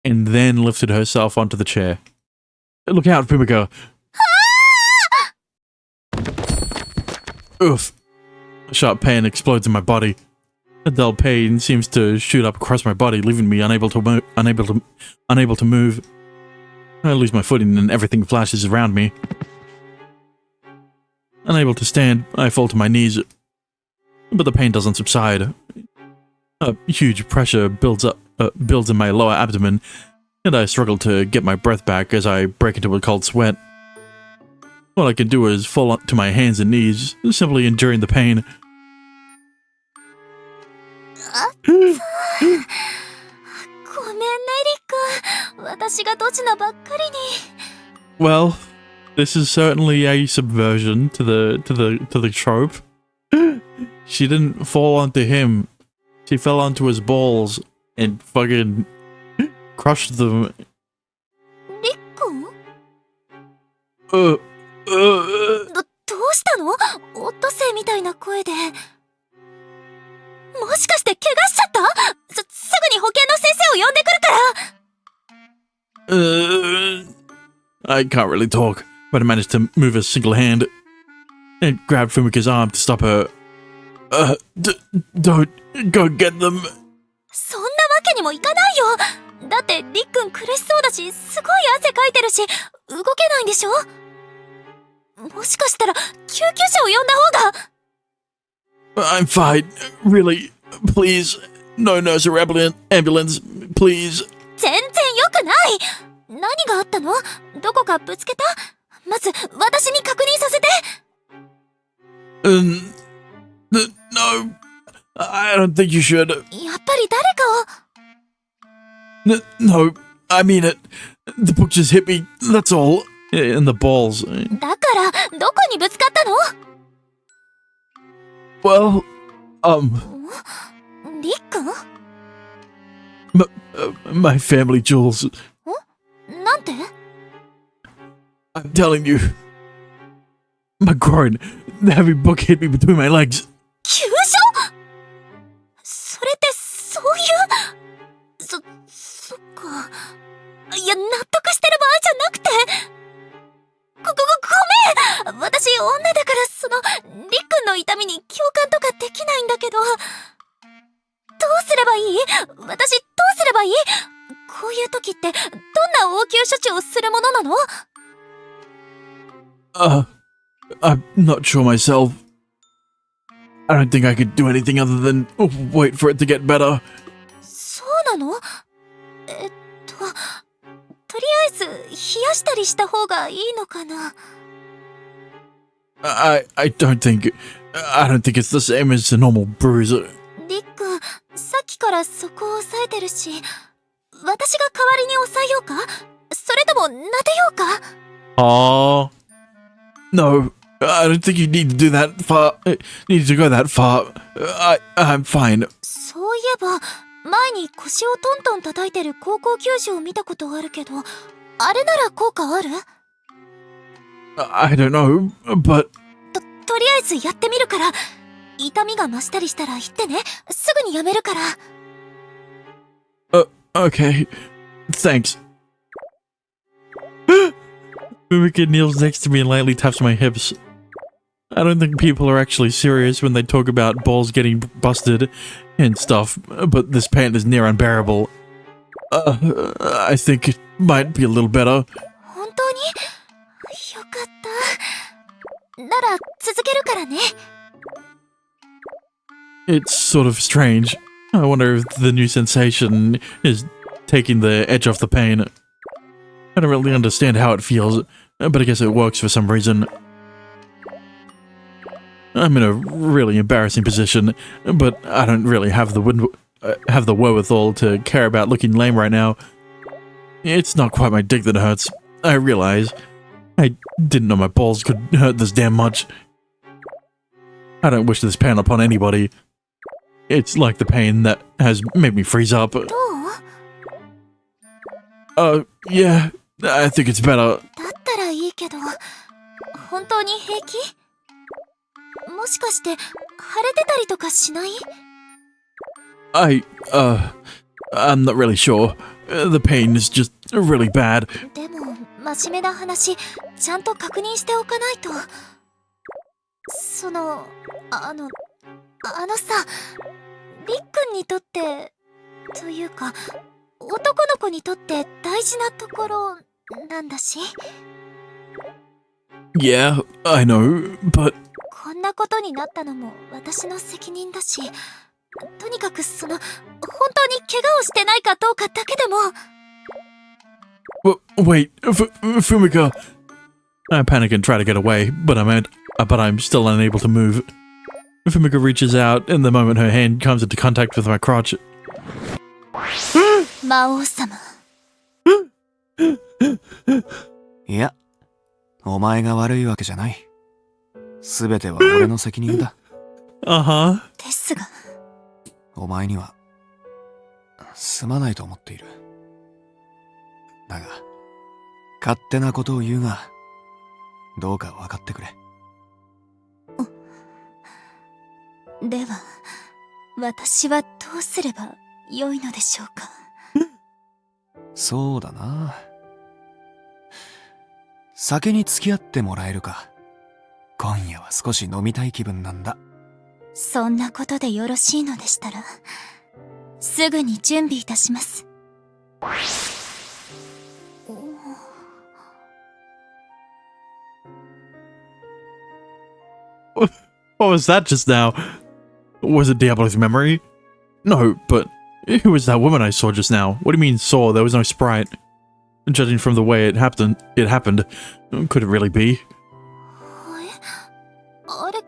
and then lifted herself onto the chair. Look out, Fumika! Oof. A sharp pain explodes in my body. A dull pain seems to shoot up across my body, leaving me unable to move. I lose my footing and everything flashes around me. Unable to stand, I fall to my knees, but the pain doesn't subside. A huge pressure builds in my lower abdomen, and I struggle to get my breath back as I break into a cold sweat. All I can do is fall to my hands and knees, simply enduring the pain. ごめんねリック。私がドジなばっかりに。 Well, this is certainly a subversion to the trope. She didn't fall onto him. She fell onto his balls and fucking crushed them. リック？どうしたの？オットセイみたいな声で。もしかして怪我しちゃった？すぐに保健の先生を呼んでくるから。I can't really talk, but I managed to move a single hand and grab Fumika's arm to stop her. Don't go get them. そんなわけにもいかないよ。だってリックン苦しそうだし、すごい汗かいてるし、動けないんでしょ？もしかしたら救急車を呼んだ方が。I'm fine. Really, please. No nurse or ambulance, please. 全然良くない。何があったの？どこかぶつけた？まず私に確認させて。No. I don't think you should. やっぱり誰かを。No, I mean it. The book just hit me, that's all. In the balls. だからどこにぶつかったの？ Well, リックン？ my family jewels. なんて？ I'm telling you. My groin. The heavy book hit me between my legs. 急所？それってそういうや、納得してる場合じゃなくて。ごめん。私、女だから、りっくんの痛みに共感とかできないんだけど。どうすればいい？私、どうすればいい？こういう時って、どんな応急処置をするものなの？ I'm not sure myself. I don't think I could do anything other than wait for it to get better. そうなの？とりあえず、冷やしたりした方がいいのかな？ I don't think it's the same as a normal bruise. りっくん、さっきからそこを押さえてるし、私が代わりに押さえようか？それとも撫でようか？ No, I don't think you need to do that far. Need to go that far. I'm fine. そういえば、前に腰をトントン叩いてる高校球児を見たことあるけど、あれなら効果ある？ I don't know, but とりあえずやってみるから、痛みが増したりしたら言ってね。すぐにやめるから。okay. Thanks. Mimika kneels next to me and lightly taps my hips. I don't think people are actually serious when they talk about balls getting busted and stuff, but this pain is near unbearable. I think it might be a little better. 本当に？よかった。なら続けるからね。It's sort of strange. I wonder if the new sensation is taking the edge off the pain. I don't really understand how it feels, but I guess it works for some reason. I'm in a really embarrassing position, but I don't really have the wherewithal to care about looking lame right now. It's not quite my dick that hurts. I realize. I didn't know my balls could hurt this damn much. I don't wish this pain upon anybody. It's like the pain that has made me freeze up. どう？ Yeah, I think it's better. だったらいいけど、本当に平気？もしかして腫れてたりとかしない？ I'm not really sure. The pain is just really bad. でも真面目な話、ちゃんと確認しておかないと。あのさ、りっくんにとってというか、男の子にとって大事なところなんだし。 Yeah, I know, but こんなことになったのも私の責任だし、とにかく本当に怪我をしてないかどうかだけでも。wait, Fumika. I panic and try to get away, but I'm still unable to move. Fumika reaches out, and the moment her hand comes into contact with my crotch. 魔王様。いや、お前が悪いわけじゃない。すべては俺の責任だ。Uh-huh. ですが。お前にはすまないと思っている。だが、勝手なことを言うが、どうか分かってくれ。では、私はどうすれば良いのでしょうか。そうだな。酒に付き合ってもらえるか。今夜は少し飲みたい気分なんだ。そんなことでよろしいのでしたら、すぐに準備いたします。What was that just now? Was it Diablo's memory? No, but who was that woman I saw just now? What do you mean saw? There was no sprite. Judging from the way it happened. Could it really be? あれ、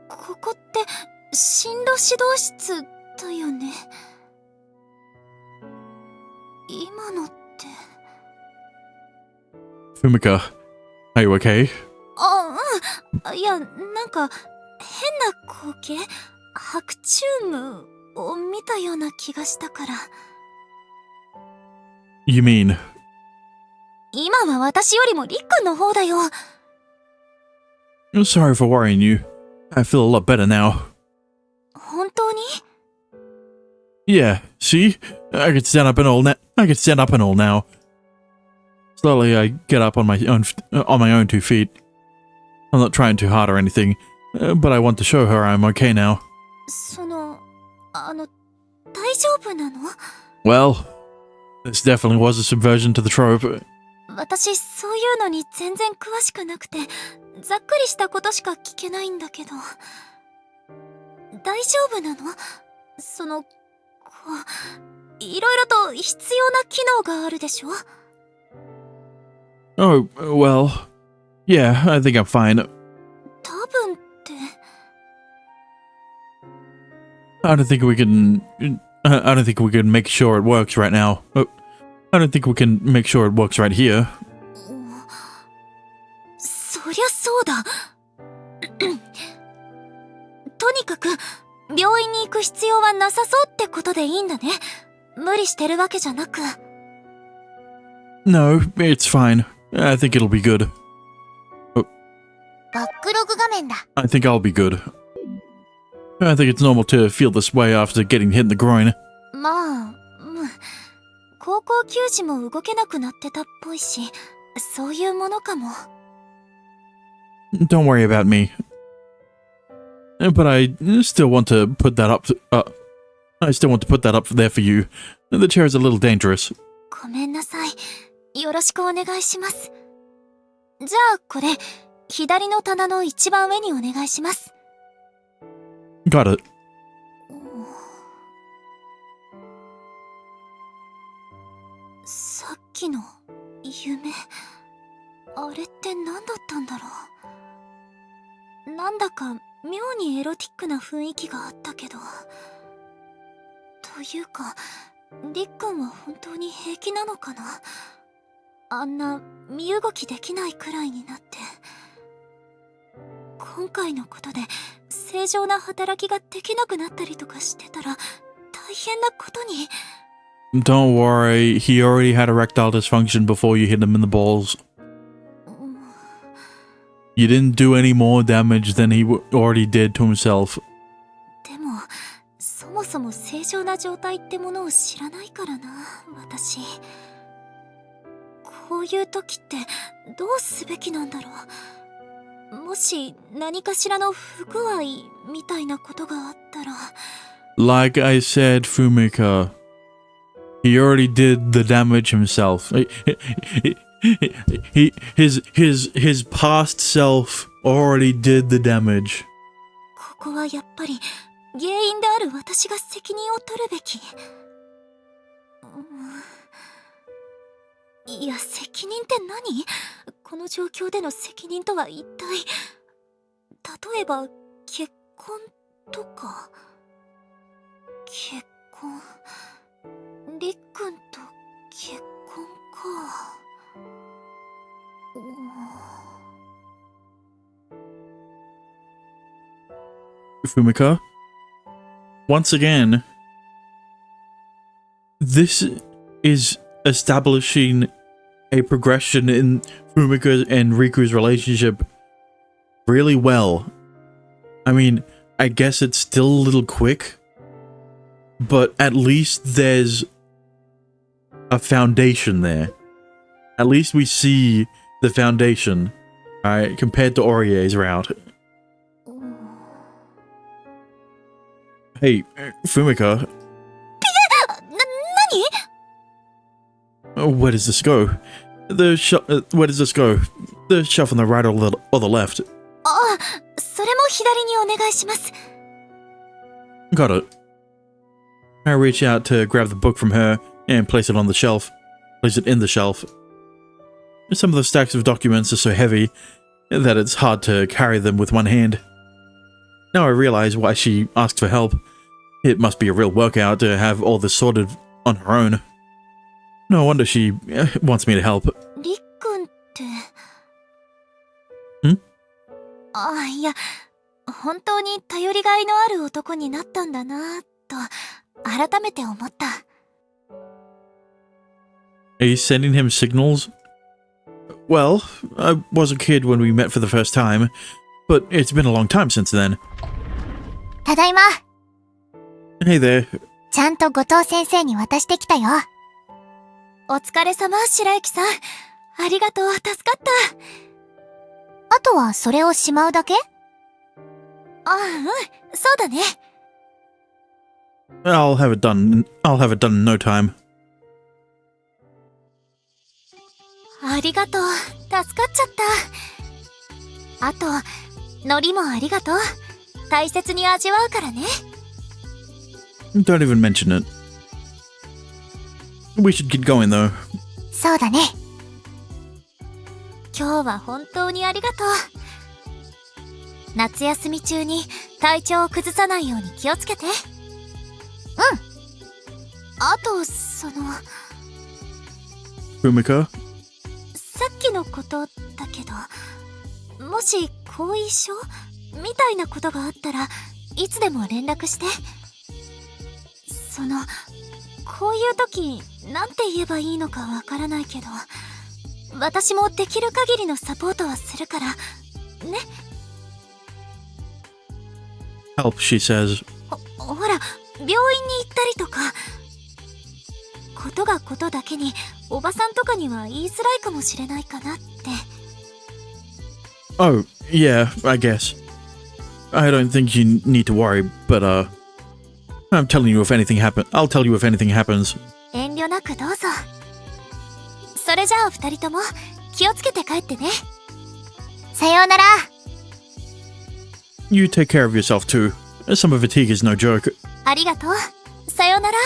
ここって進路指導室だよね。今のって。Fumika, are you okay? いや、なんか変な光景、白昼夢を見たような気がしたから。You mean? 今は私よりもりっくんの方だよ。Sorry for worrying you. I feel a lot better now. 本当に？ Yeah, see? I can stand up and all now. Slowly, I get up on my own 2 feet. I'm not trying too hard or anything, but I want to show her I'm okay now. 大丈夫なの？ Well, this definitely was a subversion to the trope. 私、そういうのに全然詳しくなくて、ざっくりしたことしか聞けないんだけど。大丈夫なの？いろいろと必要な機能があるでしょ？ Oh, well, yeah, I think I'm fine. 多分って。I don't think we can make sure it works right now. I don't think we can make sure it works right here. そりゃそうだ。とにかく、病院に行く必要はなさそうってことでいいんだね。無理してるわけじゃなく。No, it's fine. I think it'll be good. バックログ画面だ。I think I'll be good. I think it's normal to feel this way after getting hit in the groin. まあ、高校球児も動けなくなってたっぽいし、そういうものかも。Don't worry about me. But I still want to put that up. I still want to put that up there for you. The chair is a little dangerous. ごめんなさい。よろしくお願いします。じゃあこれ、左の棚の一番上にお願いします。Got it. さっきの夢、あれって何だったんだろう。なんだか妙にエロティックな雰囲気があったけど。というか、りっくんは本当に平気なのかな。あんな身動きできないくらいになって。今回のことで正常な働きができなくなったりとかしてたら大変なことに。Don't worry, he already had erectile dysfunction before you hit him in the balls. You didn't do any more damage than he already did to himself. でも、そもそも正常な状態ってものを知らないからな、私。こういう時ってどうすべきなんだろう。もし何かしらの不具合みたいなことがあったら。Like I said, Fumika, he already did the damage himself. His past self already did the damage. ここはやっぱり原因である私が責任を取るべき。いや、責任って何？この状況での責任とは一体。例えば、結婚とか。結婚。りっくんと結婚か。Fumika, once again, this is establishing a progression in Fumika and Riku's relationship really well. I mean, I guess it's still a little quick, but at least there's a foundation there. At least we see the foundation, right, compared to Aurier's route. Hey, Fumika. Where does this go? Where does this go? The shelf on the right or the left? あ、それも左にお願いします。Got it. I reach out to grab the book from her and place it on the shelf. Place it in the shelf. Some of the stacks of documents are so heavy that it's hard to carry them with one hand. Now I realize why she asked for help. It must be a real workout to have all this sorted on her own. No wonder she wants me to help. りっくんって。ん？あ、いや、本当に頼りがいのある男になったんだなぁと改めて思った。Are you sending him signals? Well, I was a kid when we met for the first time, but it's been a long time since then. ただいま。Hey there. ちゃんと後藤先生に渡してきたよ。お疲れ様、白雪さん。ありがとう、助かった。あとはそれをしまうだけ？あ、そうだね。I'll have it done. I'll have it done in no time. ありがとう、助かっちゃった。あと、海苔もありがとう。大切に味わうからね。Don't even mention it. We should get going though. そうだね。今日は本当にありがとう。夏休み中に体調を崩さないように気をつけて。あと、Fumika? さっきのことだけど、もし後遺症みたいなことがあったらいつでも連絡して。こういう時なんて言えばいいのかわからないけど、私もできる限りのサポートはするからね。Help, she says. ほら、病院に行ったりとか。ことがことだけにおばさんとかには言いづらいかもしれないかなって。Oh, yeah, I guess. I don't think you need to worry, but I'm telling you if anything I'll tell you if anything happens. 遠慮なくどうぞ。それじゃあ二人とも気をつけて帰ってね。さようなら。You take care of yourself too. Summer fatigue is no joke. ありがとう。さようなら。